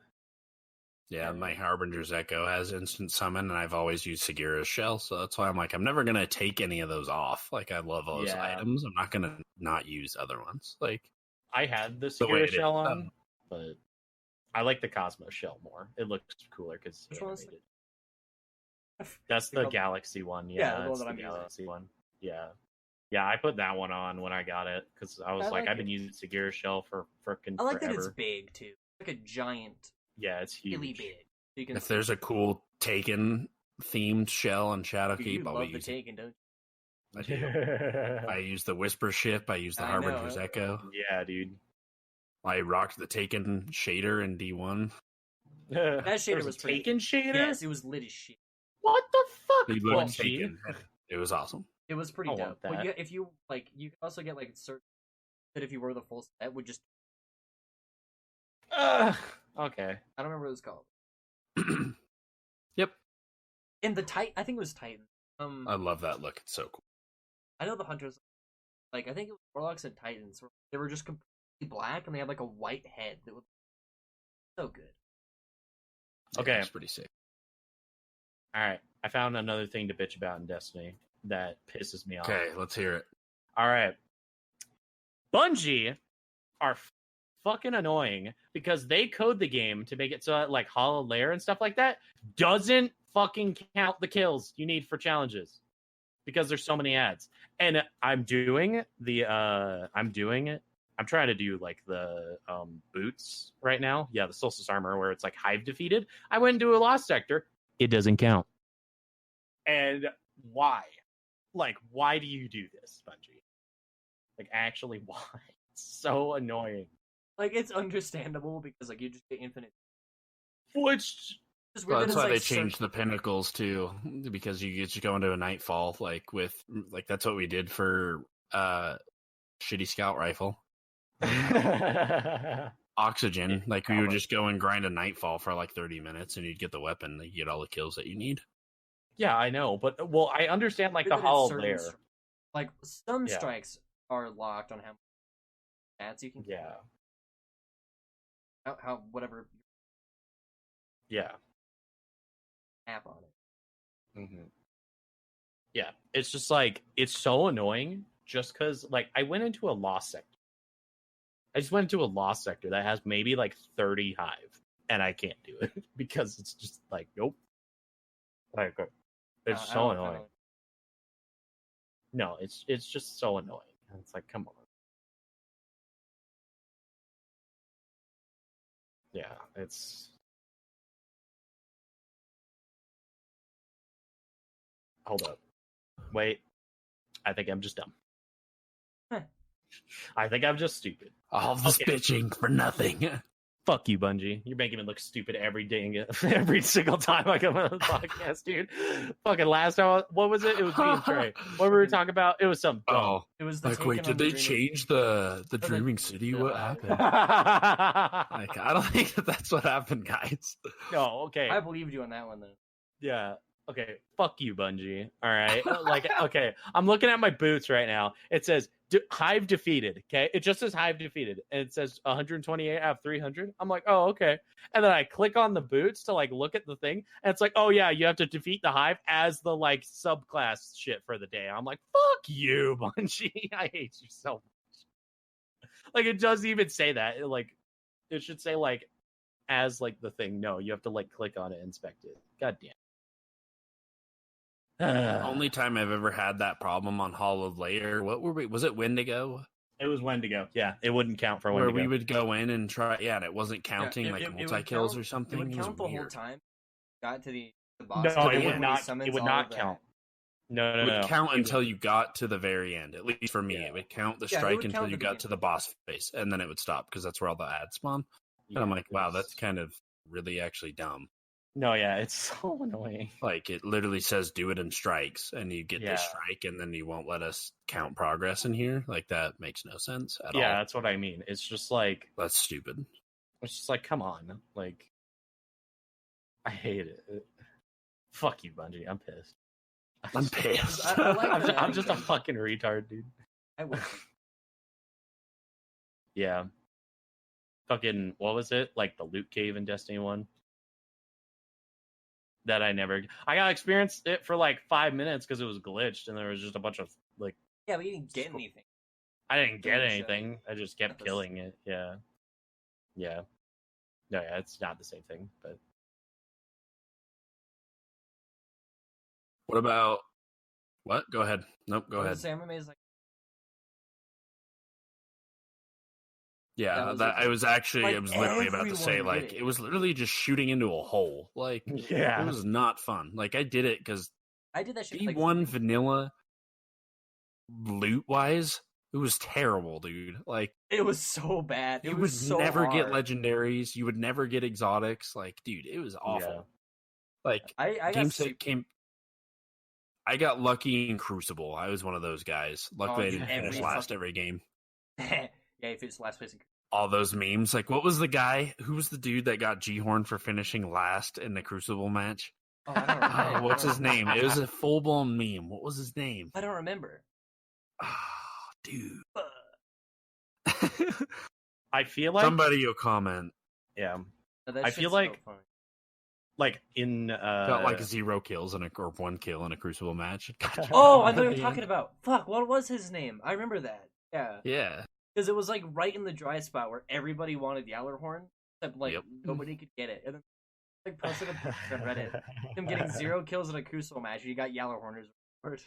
Yeah, my Harbinger's Echo has instant summon, and I've always used Segura's Shell, so that's why I'm like, I'm never gonna take any of those off. Like, I love those Yeah. items. I'm not gonna not use other ones. Like, I had the The way Segura it is. Shell on, but I like the Cosmos Shell more. It looks cooler because Which one is animated. like. That's They the call- Galaxy one. Yeah, Yeah, the one that's that the I'm using. Galaxy one. Yeah. Yeah, I put that one on when I got it because I was I like, like I've been it. using Segura Shell for frickin' I like forever. that it's big too. Like a giant, Yeah, it's huge. really big. So you can. if there's a cool Taken themed shell on you Shadowkeep, I'll love be the using. Taken, don't I do. I use the Whisper Ship. I use the I know, Harbinger's huh? Echo. Yeah, dude. I rocked the Taken shader in D1. That shader was pretty- Taken shader. Yes, it was lit as shit. What the fuck? He Well, looked Taken. It was awesome. It was pretty I want dope. But that. yeah, if you like, you can also get like certain that if you were the full set would just. Okay. I don't remember what it was called. Yep. In the I think it was Titan. I love that look. It's so cool. I know the hunters. Like I think it was Warlocks and Titans. They were just completely black and they had like a white head that was so good. Okay. It's pretty sick. All right. I found another thing to bitch about in Destiny that pisses me off. Okay, let's hear it. All right. Bungie are fucking annoying because they code the game to make it so that, like, Hollow Lair and stuff like that doesn't fucking count the kills you need for challenges because there's so many ads. And I'm trying to do like the boots right now. Yeah, the Solstice armor where it's like Hive defeated. I went into a Lost Sector. It doesn't count. And why? Like, why do you do this, Bungie? Like, actually, why? It's so annoying. Like it's understandable because like you just get infinite. Which, It's Well, weird that that's it's, why like, they changed the pinnacles too, because you get to go into a nightfall like that's what we did for shitty scout rifle. Oxygen, like we would just go and grind a nightfall for like 30 minutes and you'd get the weapon, you get all the kills that you need. yeah, I know, but well, I understand like weird the that it's Hollow certain Lair. Like some Yeah. strikes are locked on how many stats you can. Yeah, How whatever yeah. app on it. Mm-hmm. Yeah, it's just like it's so annoying. Just because, like, I went into a lost sector. I just went into a lost sector that has maybe like 30 hive, and I can't do it because it's just like nope. Like it's so annoying. No, it's just so annoying. And it's like, come on. Yeah, it's. Hold up. Wait. I think I'm just dumb. I think I'm just stupid. All this bitching for nothing. Fuck you, Bungie. You're making me look stupid every single time I come on the podcast, dude. Fucking last time, what was it? It was me and Trey. What were we talking about? It was some dumb. Oh, It was the like, wait, did they change the Dreaming City? What happened? Like, I don't think that's what happened, guys. No, okay. I believed you on that one, though. Yeah. Okay. Fuck you, Bungie. All right. Like, okay. I'm looking at my boots right now. It says Hive defeated. Okay. It just says Hive defeated. And it says 128 out of 300. I'm like, oh, okay. And then I click on the boots to like look at the thing. And it's like, oh, yeah, you have to defeat the Hive as the like subclass shit for the day. I'm like, fuck you, Bungie. I hate you so much. Like, it doesn't even say that. It should say like as like the thing. No, you have to like click on it, inspect it. God damn. Only time I've ever had that problem on Hollowed Layer. What were we? Was it Wendigo? It was Wendigo. Yeah, it wouldn't count for Wendigo. Where we would go in and try. Yeah, and it wasn't counting multi kills or something. It would count the whole time. Got to the boss. No, it would not. It would not count. No. It would count until you got to the very end. At least for me, it would count the strike until you got to the boss face, and then it would stop because that's where all the ads spawn. And I'm like, wow, that's kind of really actually dumb. No, yeah, it's so annoying. Like, it literally says do it in strikes, and you get the strike, and then you won't let us count progress in here. Like, that makes no sense at all. Yeah, that's what I mean. It's just like... That's stupid. It's just like, come on. Like, I hate it. Fuck you, Bungie. I'm pissed. I'm pissed. I'm just a fucking retard, dude. I would. Yeah. Fucking, what was it? Like, the loot cave in Destiny 1? That I got experienced it for like 5 minutes because it was glitched and there was just a bunch of like. Yeah, but you didn't get anything. I didn't get anything. I just kept killing it. Yeah. No, yeah, it's not the same thing. But what about what? Go ahead. Nope. Go ahead. Sam is like. Yeah, I was literally about to say, like, it was literally just shooting into a hole. Like, yeah, it was not fun. Like, I did it because I did that shit. D1 vanilla loot wise, it was terrible, dude. Like, it was so bad. You would never get legendaries. You would never get exotics. Like, dude, it was awful. Yeah. Like, I got lucky in Crucible. I was one of those guys. Luckily, I didn't finish last every game. Yeah, he finished last place. All those memes. Like, what was the guy? Who was the dude that got G-Horn for finishing last in the Crucible match? Oh, I don't remember. What's his name? It was a full-blown meme. What was his name? I don't remember. Oh, dude. I feel like... Somebody will comment. Yeah. No, I feel like... So like, in... Got, like, 0 kills or 1 kill in a Crucible match. Oh, I know what you're talking about. Fuck, what was his name? I remember that. Yeah. Yeah. Because it was like right in the dry spot where everybody wanted Yallarhorn, except like nobody could get it. And then like posted a picture on Reddit, him getting 0 kills in a Crucible match, and you got Yallarhorner's reward.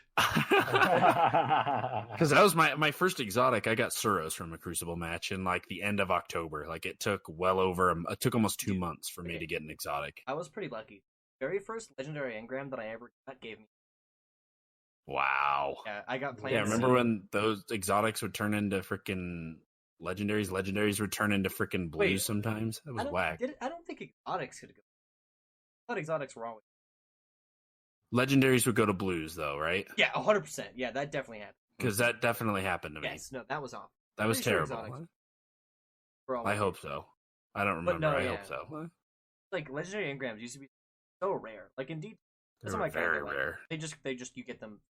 Because that was my first exotic. I got Suros from a Crucible match in like the end of October. Like, it took it took almost 2 months for me to get an exotic. I was pretty lucky. Very first legendary engram that I ever got gave me. Wow. Yeah, I got playing. Yeah, remember when those exotics would turn into freaking legendaries? Legendaries would turn into freaking blues sometimes. That was whack. I don't think exotics could go. I thought exotics were always. Legendaries would go to blues, though, right? Yeah, 100%. Yeah, that definitely happened. Because that definitely happened to me. Yes, no, that was awful. That was terrible. I hope so. I don't remember. I hope so. Like, legendary engrams used to be so rare. Like, indeed, they were very rare. They just you get them.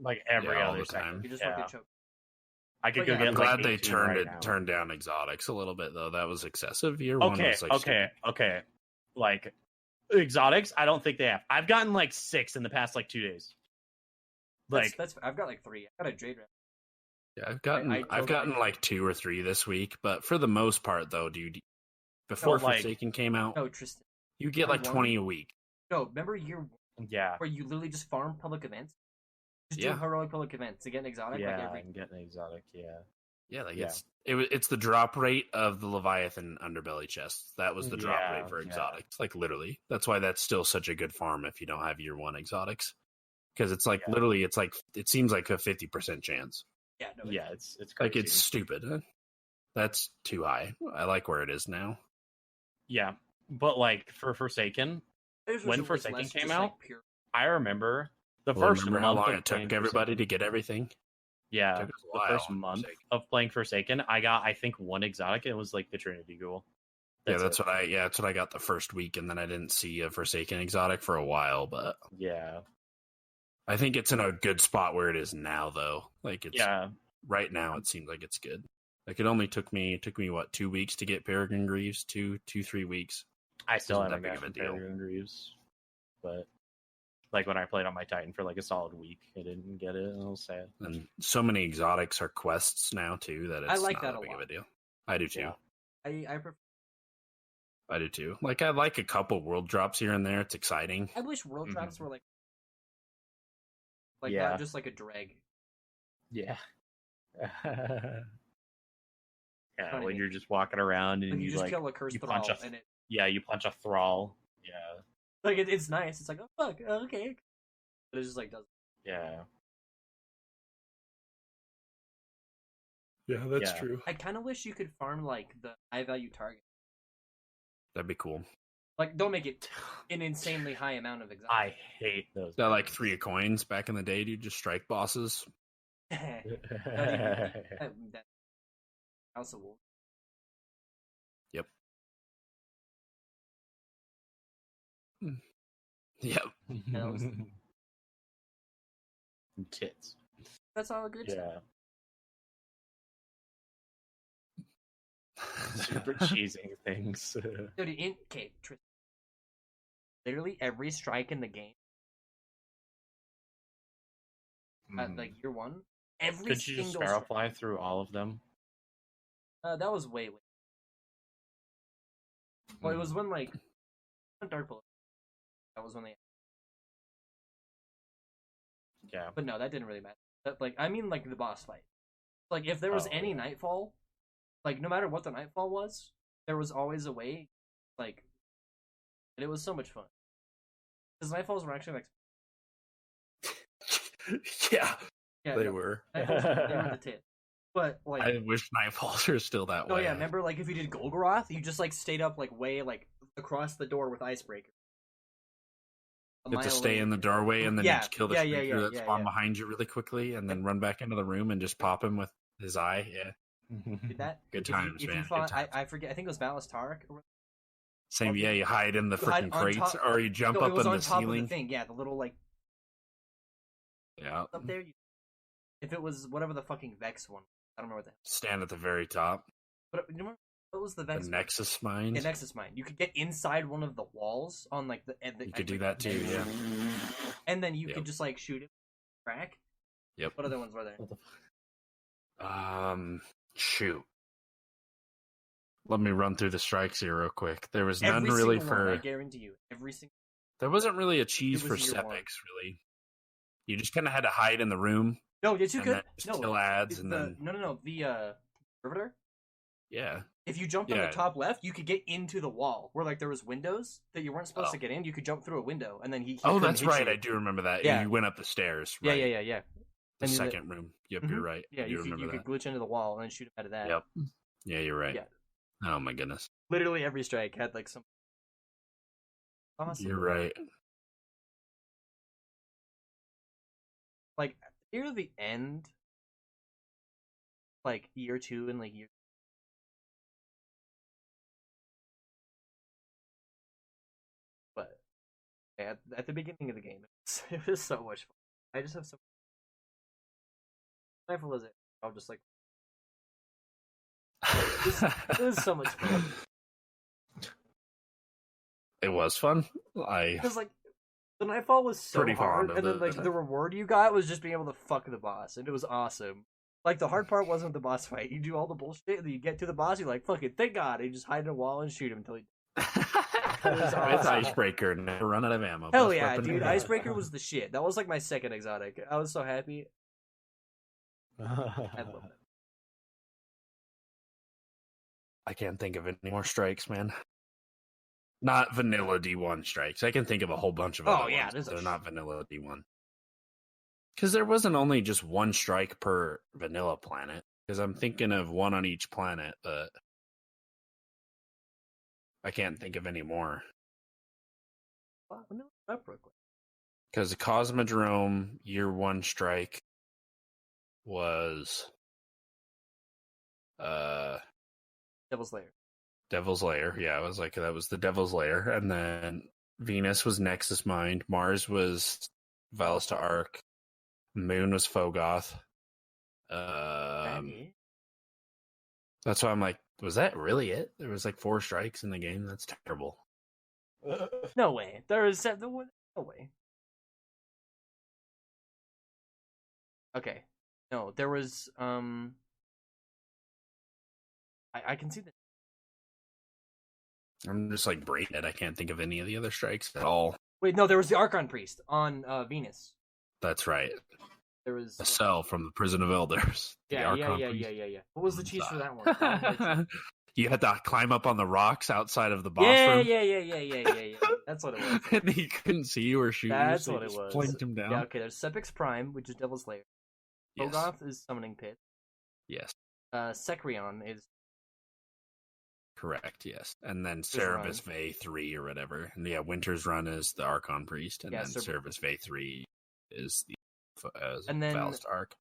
Like every other time. You just don't get choked. I could go get. I'm glad they turned down exotics a little bit, though. That was excessive. Year one was like okay. Like, exotics. I don't think they have. I've gotten like 6 in the past like 2 days. Like that's I've got like 3. I got a Jade Rat. Yeah, I've gotten like 2 or 3 this week, but for the most part, though, dude, before Forsaken came out, no, Tristan, you get like 20 a week. No, remember year 1 yeah, where you literally just farm public events, just do heroic public events to get an exotic. Yeah, like and get an exotic. Yeah, like it's the drop rate of the Leviathan underbelly chests. That was the drop rate for exotics. Like literally, that's why that's still such a good farm if you don't have year 1 exotics, because it's like literally, it's like it seems like a 50% chance. Yeah, no, it's crazy. Like it's stupid. That's too high. I like where it is now. Yeah, but like for Forsaken, when Forsaken came out, like I remember the first month how long it took everybody to get everything. Yeah, the first month of playing Forsaken, I got I think 1 exotic. And it was like the Trinity Ghoul. That's what I got the first week, and then I didn't see a Forsaken exotic for a while. But yeah, I think it's in a good spot where it is now, though. Like it's right now, it seems like it's good. Like it only took me what 2 weeks to get Peregrine Greaves, 3 weeks. I still haven't gotten Peregrine Greaves, but like when I played on my Titan for like a solid week, I didn't get it, and I was sad. And so many exotics are quests now too that it's not that big of a deal. I do too. Yeah. I do too. Like I like a couple world drops here and there. It's exciting. I wish world drops were like not just like a drag. Yeah. When you're just walking around and you just kill a cursed thrall and it. Yeah, you punch a thrall. Yeah. Like it's nice. It's like, oh fuck, okay. But it just like doesn't. Yeah. Yeah, that's true. I kind of wish you could farm like the high value target. That'd be cool. Like, don't make it an insanely high amount of exotic. I hate those. That like 3 coins back in the day, dude. Just strike bosses. House of Wolves. Yep. Yep. Tits. That's all good. Yeah. Super cheesing things. Dude, literally every strike in the game, like year 1, every Could you just sparrow fly through all of them? That was way. Well, it was when like Dark Bullet. That was when they. Yeah. But no, that didn't really matter. Like I mean, like the boss fight. Like if there was any nightfall, like no matter what the nightfall was, there was always a way. Like, and it was so much fun. Because nightfalls were actually like. yeah, they were. Nightfalls, they were the tip. But like, I wish Nightfalls are still that way. Oh yeah, remember like if you did Golgoroth, you just like stayed up like way like across the door with Icebreaker. You have to stay in the doorway and then you just kill the speaker that spawn behind you really quickly, and then run back into the room and just pop him with his eye. Yeah, did that? Good times, man. I forget. I think it was Valis Tarek. Same, you hide in the freaking crates, or you jump up in the ceiling. Of the thing. Yeah, the little like. Yeah. Up there. If it was whatever the fucking Vex one, I don't remember what the hell. Stand at the very top. But you remember what was the Vex? The Nexus Mine. The Nexus Mine. You could get inside one of the walls on like the. You could do that too, yeah. And then you could just like shoot it, crack. Yep. What other ones were there? Shoot. Let me run through the strikes here real quick. There was none really for. One, I guarantee you, every single. There wasn't really a cheese for Sepics, really. You just kind of had to hide in the room. No, yes, you could. Kill ads and then. No. The Servitor? Yeah. If you jumped on the top left, you could get into the wall where like there was windows that you weren't supposed to get in. You could jump through a window, and then he that's right. I do remember that. Yeah. You went up the stairs. Right? Yeah. The second room. Yep, you're right. Yeah, you could glitch into the wall and then shoot him out of that. Yep. Yeah, you're right. Yeah. Oh my goodness. Literally every strike had like some. Awesome. You're right. Like near the end, like year 2 and like year. But at the beginning of the game, it was so much fun. I just have so. Rifle is it? I'll just like. It was so much fun. It was fun. Because like the Nightfall was so Pretty fond hard, of and then it. like the reward you got was just being able to fuck the boss, and it was awesome. Like the hard part wasn't the boss fight. You do all the bullshit, and then you get to the boss. You're like, "Fuck it, thank God!" And you just hide in a wall and shoot him until he. It's awesome. Icebreaker, never run out of ammo. Hell Best yeah, weapon dude! ever. Icebreaker was the shit. That was like my second exotic. I was so happy. I love it. I can't think of any more strikes, man. Not vanilla D1 strikes. I can think of a whole bunch of other ones, but they're not vanilla D1. Because there wasn't only just one strike per vanilla planet. Because I'm thinking of one on each planet, but I can't think of any more. Because the Cosmodrome Year 1 strike was Devil's Lair. Devil's Lair. Yeah, I was like, that was the Devil's Lair. And then Venus was Nexus Mind. Mars was Valista Arc. Moon was Fogoth. That's why I'm like, was that really it? There was like 4 strikes in the game? That's terrible. No way. There is no way. Okay. No, there was I can see that. I'm just like brain dead. I can't think of any of the other strikes at all. Wait, no, there was the Archon Priest on Venus. That's right. There was a cell from the Prison of Elders. Yeah. What was the cheese for that one? You had to climb up on the rocks outside of the boss room. Yeah. That's what it was. And he couldn't see you or shoot That's you. what it was. Blinked him down. Yeah, okay, there's Sepix Prime, which is Devil's Lair. Yes. Fogoth is Summoning Pit. Yes. Sekrion is correct, yes. And then Cerebus Vey 3 or whatever. And yeah, Winter's Run is the Archon Priest, and then Cerebus Vey 3 is the Valist Arc.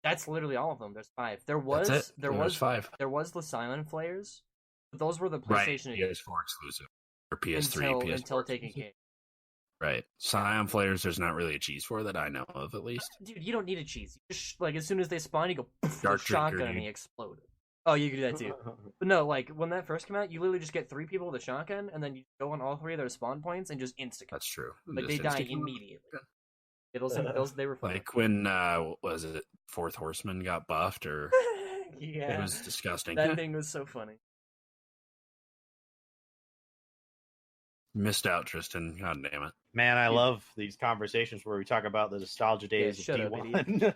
That's literally all of them. There's 5. There was 5. There was the Silent Flares, but those were the PlayStation PS4 exclusive or PS3, PS4 until taking game. Right. Scion Flares, there's not really a cheese for that I know of, at least. Dude, you don't need a cheese. You just, like, as soon as they spawn, you go poof, Dark shotgun and he exploded. Oh, you can do that too. But no, like, when that first came out, you literally just get 3 people with a shotgun, and then you go on all 3 of their spawn points and just insta-kill. That's true. Like, they die immediately. They were fun. Like when, was it, Fourth Horseman got buffed, or... Yeah. It was disgusting. That thing was so funny. Missed out, Tristan. God damn it. Man, I love these conversations where we talk about the nostalgia days of D1.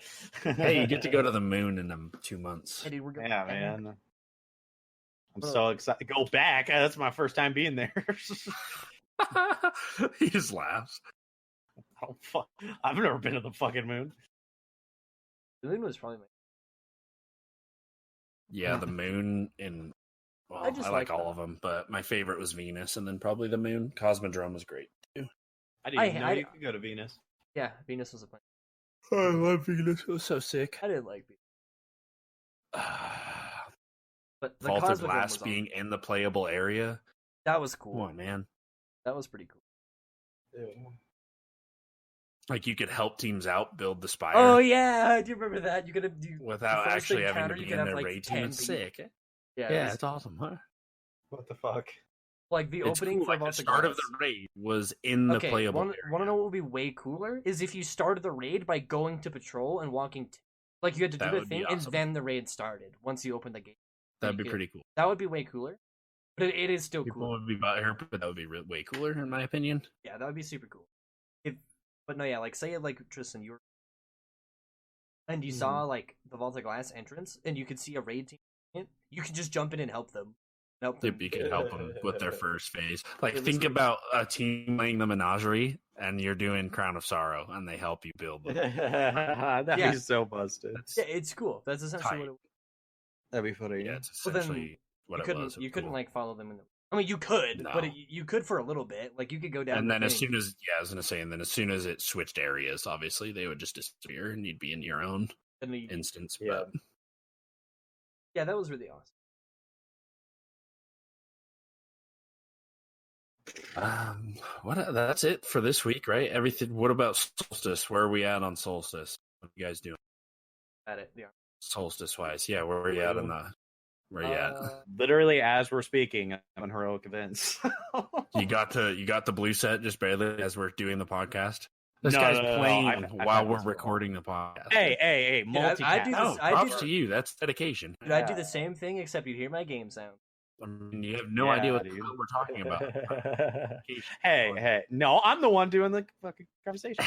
Hey, you get to go to the moon in 2 months. Hey, dude, we're going back. Man. I'm so excited. Go back. That's my first time being there. He just laughs. Oh, fuck. I've never been to the fucking moon. The moon was probably Yeah, the moon in... Well, I like all of them, but my favorite was Venus, and then probably the moon. Cosmodrome was great, too. I didn't know you could go to Venus. Yeah, Venus was a plan. I love Venus. It was so sick. I didn't like Venus. But the Vaulted Glass being in the playable area. That was cool. Come on, man. That was pretty cool. Yeah. Like, you could help teams out, build the spire. Oh, yeah. Do you remember that? You could have... Without actually having to be in their raid team. It's sick. Yeah, it's awesome, huh? What the fuck? Like, the opening for the start of the raid was in the playable area. Want to know what would be way cooler? Is if you started the raid by going to patrol and walking... Like, you had to do the thing, and then the raid started, once you opened the gate. That'd be pretty cool. That would be way cooler. But it is still People cool. would be about here, but that would be way cooler, in my opinion. Yeah, that would be super cool. But no, yeah, like, say, like, Tristan, you were... And you saw, like, the Vault of Glass entrance, and you could see a raid team. You could just jump in and help them. You could help them with their first phase. Like, think about a team playing the Menagerie, and you're doing Crown of Sorrow, and they help you build them. That'd be so busted. Yeah, it's cool. That's essentially what it was. That'd be funny. Yeah, it's essentially what it was. You couldn't, like, follow them in the... I mean, you could, but you could for a little bit. Like, you could go down. And then as soon as as soon as it switched areas, obviously, they would just disappear, and you'd be in your own instance. Yeah. But... Yeah, that was really awesome. That's it for this week, right? Everything. What about Solstice? Where are we at on Solstice? What are you guys doing? At it, yeah. Solstice wise, yeah. Where are you at on the Where you at? Literally, as we're speaking, I'm on heroic events. You got the blue set just barely as we're doing the podcast. This No, guy's no, no, no. playing I've while had we're this for a recording the podcast. Hey, Dude, I multitask. do No, this- I props do- to you. That's dedication. Dude, I do the same thing, except you'd hear my game sound. I mean, you have no idea what the hell we're talking about. Hey, no, I'm the one doing the fucking conversation.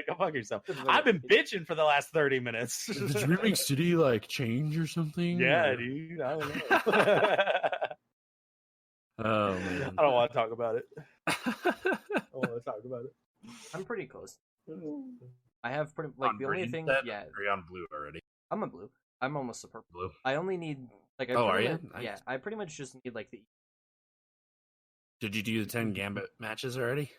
Go fuck yourself. I've been bitching for the last 30 minutes. Did Dreaming City like change or something? Yeah, or... dude. I don't know. Oh man. I don't want to talk about it. I don't want to talk about it. I'm pretty close. I have pretty like On the only green thing. set? Yeah, Are you on blue already? I'm a blue. I'm almost a purple. Blue. I only need like. I Oh, pretty are you? much- Nice. Yeah, I pretty much just need like the. Did you do the 10 Gambit matches already?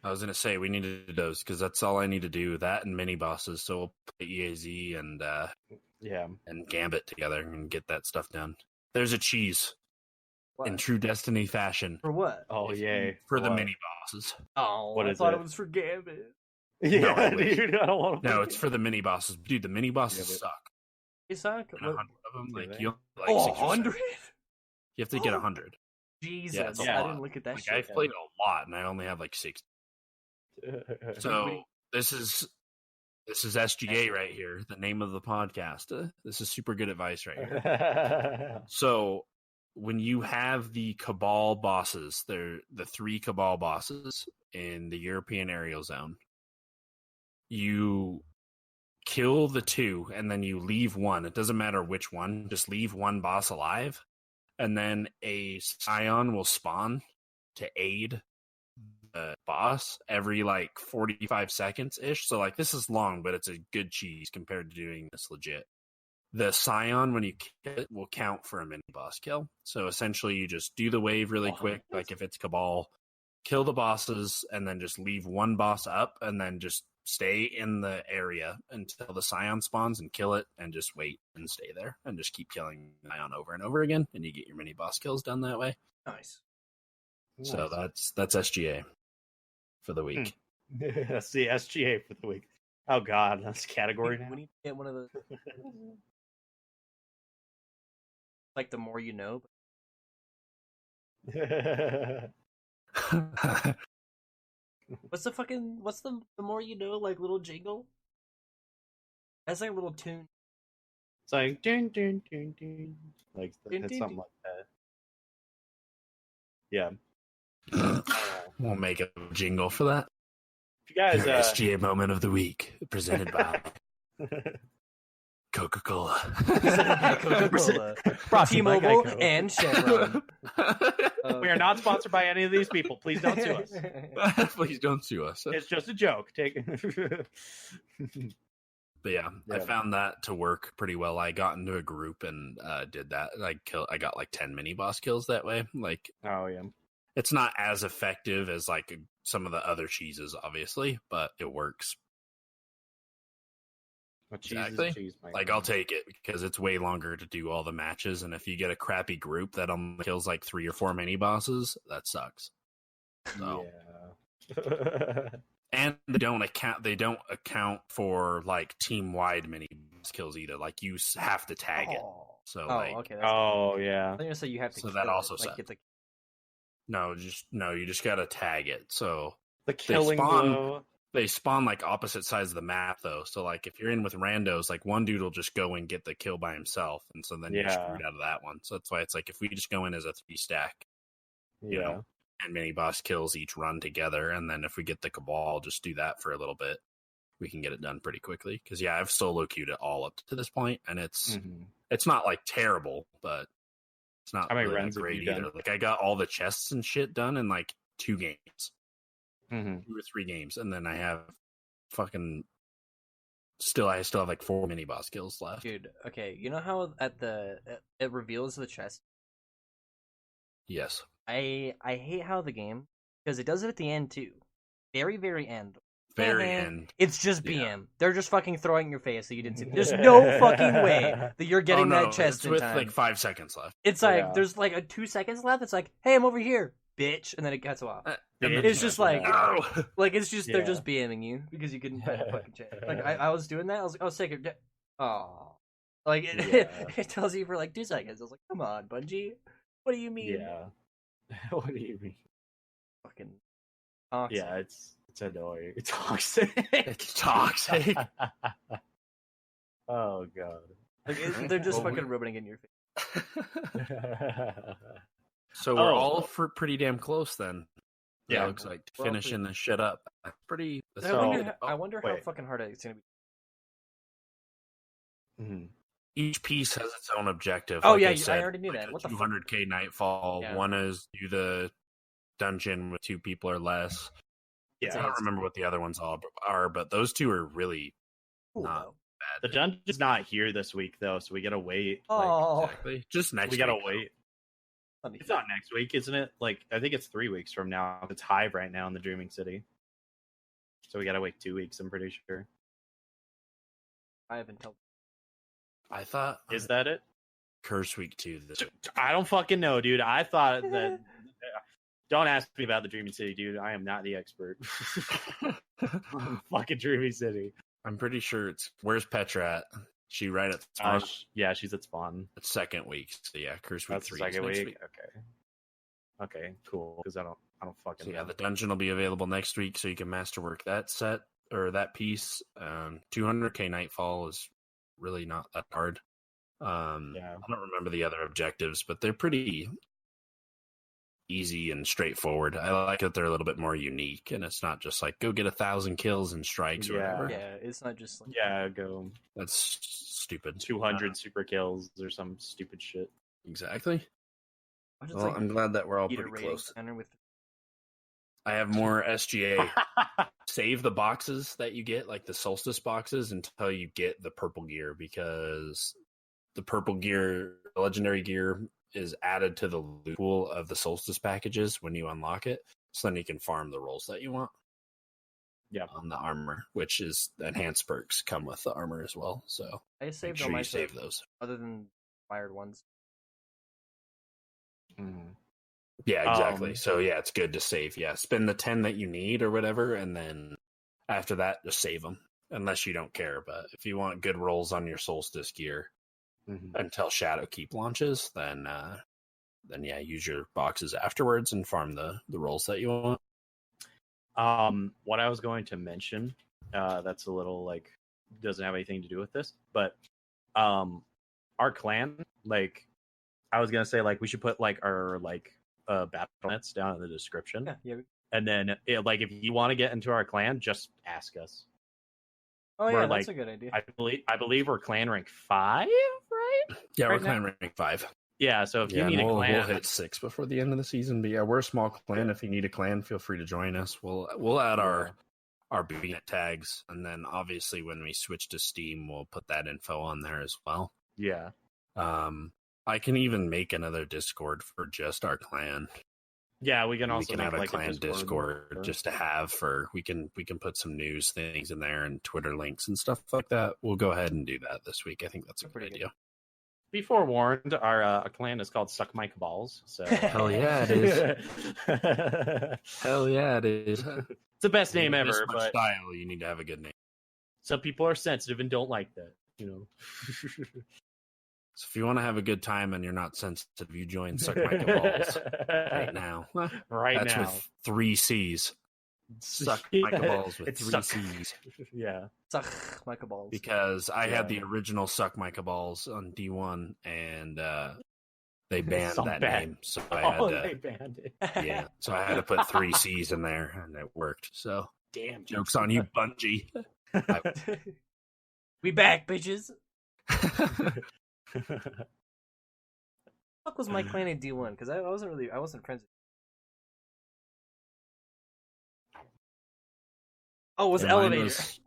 I was gonna say we need to do those because that's all I need to do. That and mini bosses. So we'll play EAZ and Gambit together and get that stuff done. There's a cheese What? in true Destiny fashion For what? Oh, yay. for the What? mini bosses. Oh, What I is thought it? it was for Gambit. Yeah, No, I wish. dude. I don't want to. No, it's for the mini bosses, dude. The mini bosses Yeah, but- suck. Hey, Sock, And 100 of them, Do like they? you like Oh, 6 or 7. 100? You have to get 100. Jesus, Yeah, it's a I lot. didn't look at that Like shit. I've played a lot, and I only have like 60. So this is SGA right here, the name of the podcast. This is super good advice right here. So when you have the Cabal bosses, they're the 3 Cabal bosses in the European aerial zone. You kill the 2, and then you leave 1. It doesn't matter which one. Just leave 1 boss alive, and then a Scion will spawn to aid the boss every like 45 seconds ish. So like this is long, but it's a good cheese compared to doing this legit. The Scion, when you kill it, will count for a mini boss kill. So essentially you just do the wave really quick, like if it's Cabal, kill the bosses, and then just leave 1 boss up, and then just stay in the area until the Scion spawns and kill it, and just wait and stay there and just keep killing Scion over and over again, and you get your mini boss kills done that way. Nice. So that's SGA for the week. That's the SGA for the week. Oh God, that's a category now. We need to get one of those. Like the more you know. What's the more you know like little jingle? That's like a little tune. It's like ding ding ding ding. Like Ding, it's ding, something ding. like that. Yeah. We'll make a jingle for that. If you guys, Your SGA moment of the week, presented by Coca-Cola. Coca-Cola, Brought to you by T-Mobile, Geico. and Chevron. We are not sponsored by any of these people. Please don't sue us. Please don't sue us. It's just a joke. Take. But yeah, I Yeah. found that to work pretty well. I got into a group and did that. I got like 10 mini boss kills that way. Like Oh yeah. it's not as effective as like some of the other cheeses, obviously, but it works. Well, cheese Exactly. is cheese, Mike. Like I'll take it because it's way longer to do all the matches, and if you get a crappy group that only kills like 3 or 4 mini bosses, that sucks. So Yeah. and they don't account for like team wide mini boss kills either. Like you have to tag it. Oh. So Oh, like okay. Oh yeah. I think you said you have to. So kill that it, also like, sucks. get the. you just gotta tag it. So The killing spawn- blow. they spawn like opposite sides of the map though. So like if you're in with randos, like one dude will just go and get the kill by himself, and so then you're Yeah. screwed out of that one. So that's why it's like if we just go in as a 3 stack, you Yeah. know, and mini boss kills each run together, and then if we get the Cabal, just do that for a little bit, we can get it done pretty quickly. Because yeah, I've solo queued it all up to this point, and it's not like terrible, but it's not How many really runs have great you either. done? Like I got all the chests and shit done in like 2 games. Mm-hmm. 2 or 3 games, and then I have fucking I still have like 4 mini boss kills left. Dude, okay. You know how it reveals the chest. Yes, I hate how the game, because it does it at the end too, very very end. very Man, end. It's just Yeah. BM. They're just fucking throwing in your face so you didn't see. There's no fucking way that you're getting Oh, no, that chest it's in with time. like 5 seconds left. It's like Yeah. there's like a 2 seconds left. It's like, hey, I'm over here, bitch, and then it cuts off. And It's then- just like- no. Like it's just they're Yeah. just BMing you because you couldn't find the fucking chest. Like I was doing that. I was sick of. Oh, Like Yeah. it tells you for like 2 seconds. I was like, come on, Bungie. What do you mean? Yeah. What do you mean? Fucking toxic. Yeah, it's annoying. It's toxic. It's toxic. Oh god. Like they're just Well, fucking rubbing it in your face. So we're Oh. all for pretty damn close then. Yeah. It looks like We're all finishing this shit up. That's pretty. That's I So- wonder, I wonder how wait. fucking hard it's gonna be. Mhm. Each piece has its own objective. Oh, like yeah, I I said, already knew that. What the fuck? 200k Nightfall. Yeah. One is do the dungeon with 2 people or less. I Yeah. don't remember what the other ones all are, but those 2 are really Cool, not though. The bad. dungeon's not here this week though, so we gotta wait. Oh, Exactly. Just next we gotta week. wait. funny. It's not next week, isn't it? Like I think it's 3 weeks from now. It's Hive right now in the Dreaming City, so we gotta wait 2 weeks. I'm pretty sure. I haven't told. I thought Is that it? Curse Week 2 this I don't fucking know, dude. I thought that. Don't ask me about the Dreaming City, dude. I am not the expert. Fucking Dreaming City. I'm pretty sure it's where's Petra at? She right at spawn. Yeah, she's at spawn. It's second week. So yeah, Curse Week That's the 3 is second next week. week. Okay, cool. Because I don't fucking So yeah, know. the dungeon will be available next week, so you can masterwork that set or that piece. 200k Nightfall is really not that hard. Yeah. I don't remember the other objectives, but they're pretty easy and straightforward. I like that they're a little bit more unique, and it's not just like go get 1,000 kills and strikes or Yeah. whatever. Yeah, it's not just like Yeah, go That's stupid. 200 super kills or some stupid shit. Exactly. I'm just Well, like I'm glad that we're all eat a pretty rating close. counter with. I have more SGA. Save the boxes that you get, like the solstice boxes, until you get the purple gear, because the purple gear, legendary gear, is added to the loot pool of the solstice packages when you unlock it. So then you can farm the rolls that you want. Yeah. On the armor, which is enhanced perks come with the armor as well. So I make saved sure all my you stuff, save those. other than fired ones. Yeah, exactly. Um, So yeah, it's good to save. Yeah, spend the 10 that you need or whatever, and then after that, just save them. Unless you don't care, but if you want good rolls on your solstice gear until Shadowkeep launches, then yeah, use your boxes afterwards and farm the rolls that you want. What I was going to mention, that's a little like doesn't have anything to do with this, but our clan, like I was gonna say, like we should put like our like battle nets down in the description, Yeah. and then like if you want to get into our clan, just ask us. Oh yeah, We're, that's like, a good idea. I believe we're clan rank 5, right? Yeah, Right we're clan rank 5. Yeah, so if Yeah, you need and a we'll clan, hit 6 before the end of the season. But yeah, we're a small clan. If you need a clan, feel free to join us. We'll add our BNet tags, and then obviously when we switch to Steam, we'll put that info on there as well. yeah. I can even make another Discord for just our clan. Yeah, we can We also can make have a like clan Discord just to have for we can put some news things in there and Twitter links and stuff like that. We'll go ahead and do that this week. I think that's a good Pretty idea. Be forewarned, our clan is called Suck My Balls. So Hell yeah, it is. Hell yeah, it is. It's the best name This ever, much but style, you need to have a good name. some people are sensitive and don't like that. You know. So if you want to have a good time and you're not sensitive, you join Suck My Balls right now. Right That's now. with 3 C's. Suck My Balls with It's 3 suck. C's. Yeah. Suck Michael balls. Because I Yeah. had the original Suck Micah Balls on D1, and they banned So that bad. name. So I had they banned it. yeah. So I had to put 3 C's in there, and it worked. So Damn. joke's on you, Bungie. We back, bitches. Fuck was my clan in D1? Because I wasn't friends with. Oh, it was And mine Elevator. was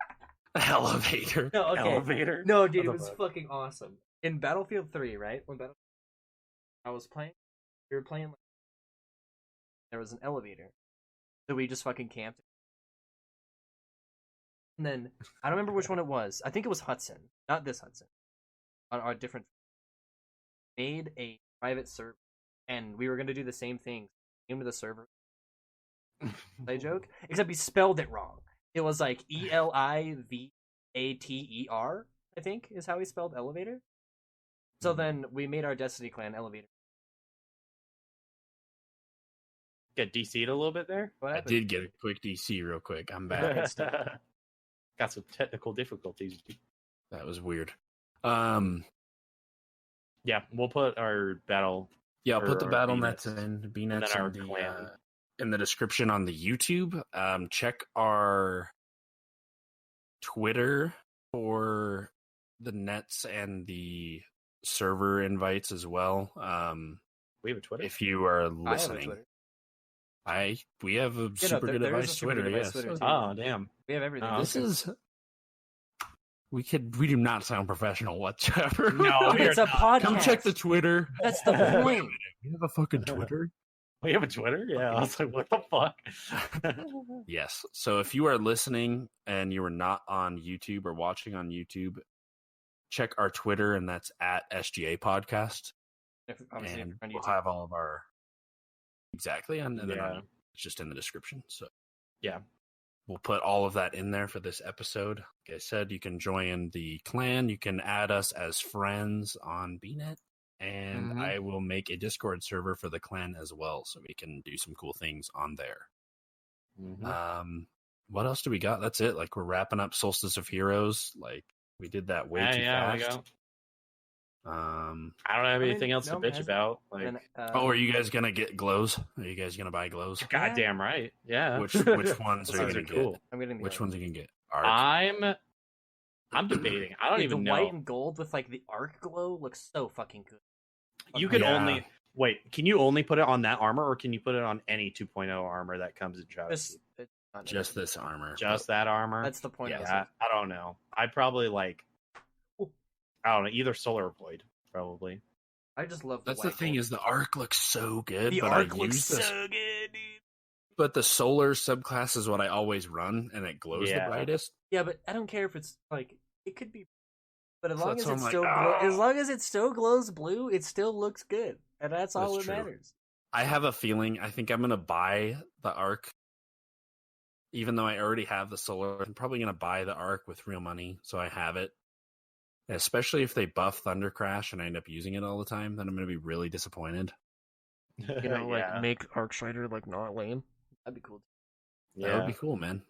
Elevator. No, okay. Elevator. No, dude, it What the was fuck? fucking awesome. In Battlefield 3, right? I was playing, we were playing, there was an elevator. So we just fucking camped. And then, I don't remember which one it was. I think it was Hudson. Not this Hudson. On our different. Made a private server. And we were going to do the same thing. Into the server. Play joke? Except he spelled it wrong. It was like Elivater, I think, is how he spelled elevator. So then we made our Destiny clan elevator. Get DC'd a little bit there. What I happened? did get a quick DC real quick. I'm back. Got some technical difficulties. That was weird. Yeah, we'll put our battle. Yeah, I'll put the Or battle B-nets. nets and B And nets then our clan. in the description on the YouTube. Check our Twitter for the nets and the server invites as well. We have a Twitter. If you are I have a listening, Twitter. we have a super good there is device a super Twitter. good device Yes, Twitter, too. Oh damn! We have everything. Oh, this okay. is. We do not sound professional whatsoever. No, we It's are a podcast. Come check the Twitter. That's the Wait a point. minute, we have a fucking Twitter. We have a Twitter. Yeah, I was like, what the fuck? Yes. So if you are listening and you are not on YouTube or watching on YouTube, check our Twitter, and that's at SGA Podcast. Obviously, And on we'll YouTube. have all of our exactly, and then Yeah. it's just in the description. So Yeah. we'll put all of that in there for this episode. Like I said, you can join the clan. You can add us as friends on BNet. And Mhm. I will make a Discord server for the clan as well, so we can do some cool things on there. Mhm. What else do we got? That's it. Like, we're wrapping up Solstice of Heroes. Like, we did that way too there we fast. go. Oh, I don't have mean, anything else no, to bitch has- about. Like, Then, are you guys gonna get glows? Are you guys gonna buy glows? goddamn right. Yeah. Which ones Those are you things gonna are cool. get? I'm getting the Which arc. ones are you gonna get? Arc. I'm debating. I don't Dude, even the know. white and gold with like the arc glow looks so fucking good. You can Yeah. only wait. Can you only put it on that armor, or can you put it on any 2.0 armor that comes in Shadowkeep? It's not Just this armor. Just that armor. That's the point. Yeah, of this. Yeah, I don't know. I'd probably like. Ooh. I don't know. Either solar or void, probably. I just love. That's the white thing gold. is the arc looks so good. The but arc I looks use this, so good, dude. But the solar subclass is what I always run, and it glows Yeah. the brightest. Yeah, but I don't care if it's like it could be, but as So long that's as why it I'm like, still "Ah." as long as it still glows blue, it still looks good, and that's all That's that true. matters. I have a feeling. I think I'm gonna buy the arc, even though I already have the solar. I'm probably gonna buy the arc with real money, so I have it. Especially if they buff Thunder Crash and I end up using it all the time, then I'm gonna be really disappointed. You know, like yeah. make Arcstrider like not lame. That'd be cool. That Yeah. would be cool, man.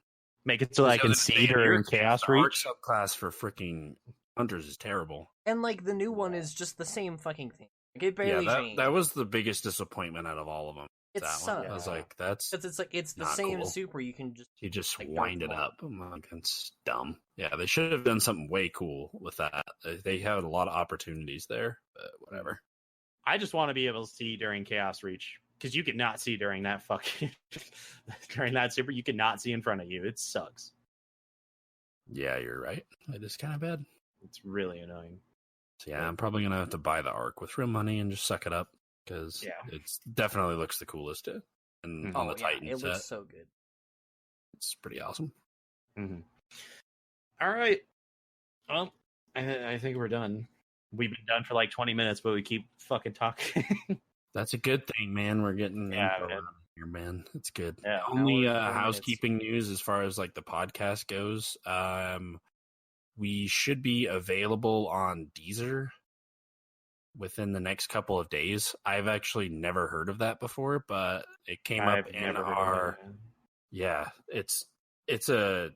Make it so I can see during Chaos The arc Reach. subclass for freaking hunters is terrible. And like the new one is just the same fucking thing. Like it Yeah, barely changed. that was the biggest disappointment out of all of them. It That one. sucks. I was like, that's Because it's the not same cool. super. You can just you just like, wind it dump them up. I'm like, that's dumb. Yeah, they should have done something way cool with that. They had a lot of opportunities there, but whatever. I just want to be able to see during Chaos Reach, because you could not see during that fucking during that super. You could not see in front of you. It sucks. Yeah, you're right. It is kind of bad. It's really annoying. So yeah, I'm probably gonna have to buy the arc with real money and just suck it up because Yeah. it's definitely looks the coolest. And Mhm. on the yeah, Titan it set, looks so good. it's pretty awesome. Mm-hmm. All right. Well, I think we're done. We've been done for like 20 minutes, but we keep fucking talking. That's a good thing, man. We're getting Yeah, info man. around here, man. It's good. Yeah. Only Hour, 40 housekeeping news as far as like the podcast goes. We should be available on Deezer within the next couple of days. I've actually never heard of that before, but it came up I've in never heard of our that. yeah. It's a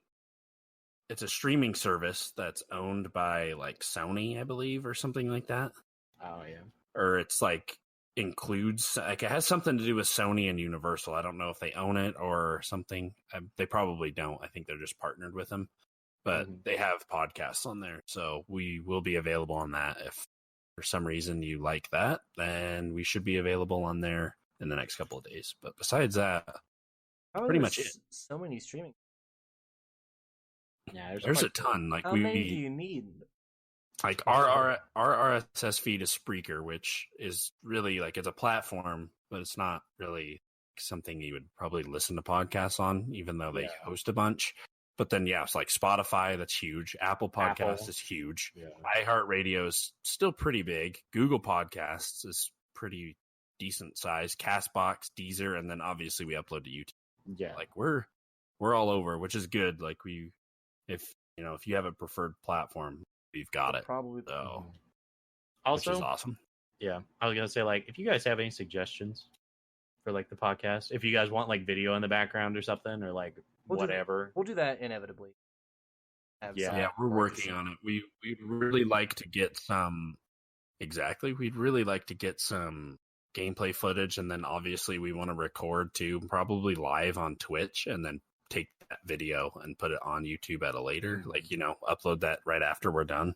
streaming service that's owned by like Sony, I believe, or something like that. Oh yeah. Or it's like includes like it has something to do with Sony and Universal. I don't know if they own it or something. They probably don't. I think they're just partnered with them. But Mhm. they have podcasts on there, so we will be available on that. If for some reason you like that, then we should be available on there in the next couple of days. But besides that, How are pretty there much it. So many streaming. Yeah, There's a like- ton. Like How many do you need? like our RSS feed is Spreaker, which is really like it's a platform, but it's not really something you would probably listen to podcasts on, even though they Yeah. host a bunch. But then yeah, it's like Spotify, that's huge. Apple Podcasts is huge. Yeah. iHeartRadio is still pretty big. Google Podcasts is pretty decent size. Castbox, Deezer, and then obviously we upload to YouTube. Yeah. Like we're all over, which is good. Like if you have a preferred platform, we've got it. Probably. So Also, which is awesome. yeah, I was gonna say, like, if you guys have any suggestions for like the podcast, if you guys want like video in the background or something, or like whatever. We'll do that inevitably. Yeah, we're working on it. We'd really like to get some. Exactly, we'd really like to get some gameplay footage, and then obviously we want to record too, probably live on Twitch, and then take that video and put it on YouTube at a later, like, upload that right after we're done.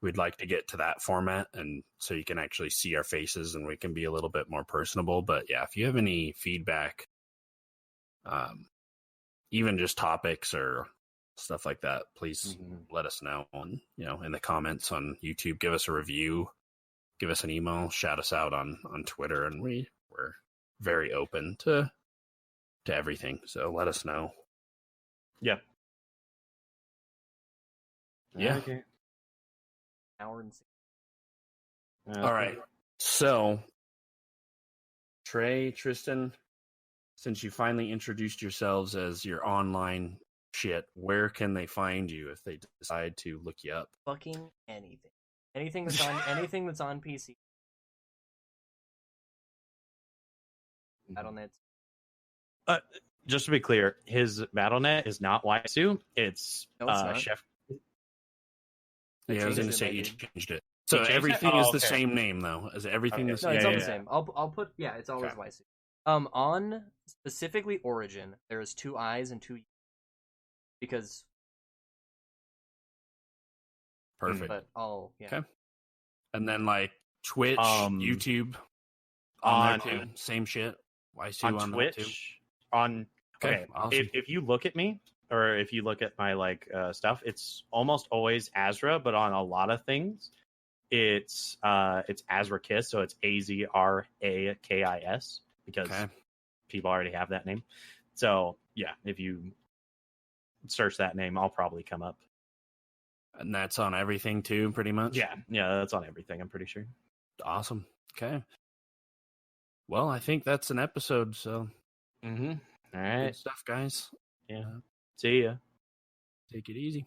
We'd like to get to that format, and so you can actually see our faces and we can be a little bit more personable. But yeah, if you have any feedback, even just topics or stuff like that, please let us know on, in the comments on YouTube. Give us a review, give us an email, shout us out on Twitter, and we're very open to everything. So let us know. Yeah. Yeah. Okay. Hour and 6. All right. So, Trey, Tristan, since you finally introduced yourselves as your online shit, where can they find you if they decide to look you up? Fucking anything. Anything that's on PC. BattleNet. Just to be clear, his BattleNet is not Waisu. It's, not. Chef. Yeah, I was going to say he changed it. So changed everything it? is Oh, the okay. same name, though. Is everything the No, same? it's all the yeah. same. I'll put it's always Okay. YC. On specifically Origin, there is 2 I's and 2 U's because. Perfect. But Okay. And then like Twitch, YouTube, on there too. Same shit. YC on Twitch. Twitch. Okay. Awesome. If you look at me, or if you look at my stuff, it's almost always Azra, but on a lot of things, it's Azra Kiss, so it's AZRAKIS because people already have that name. So yeah, if you search that name, I'll probably come up. And that's on everything too, pretty much? Yeah, that's on everything, I'm pretty sure. Awesome. Okay. Well, I think that's an episode, so. All right. Good stuff, guys. Yeah. See ya. Take it easy.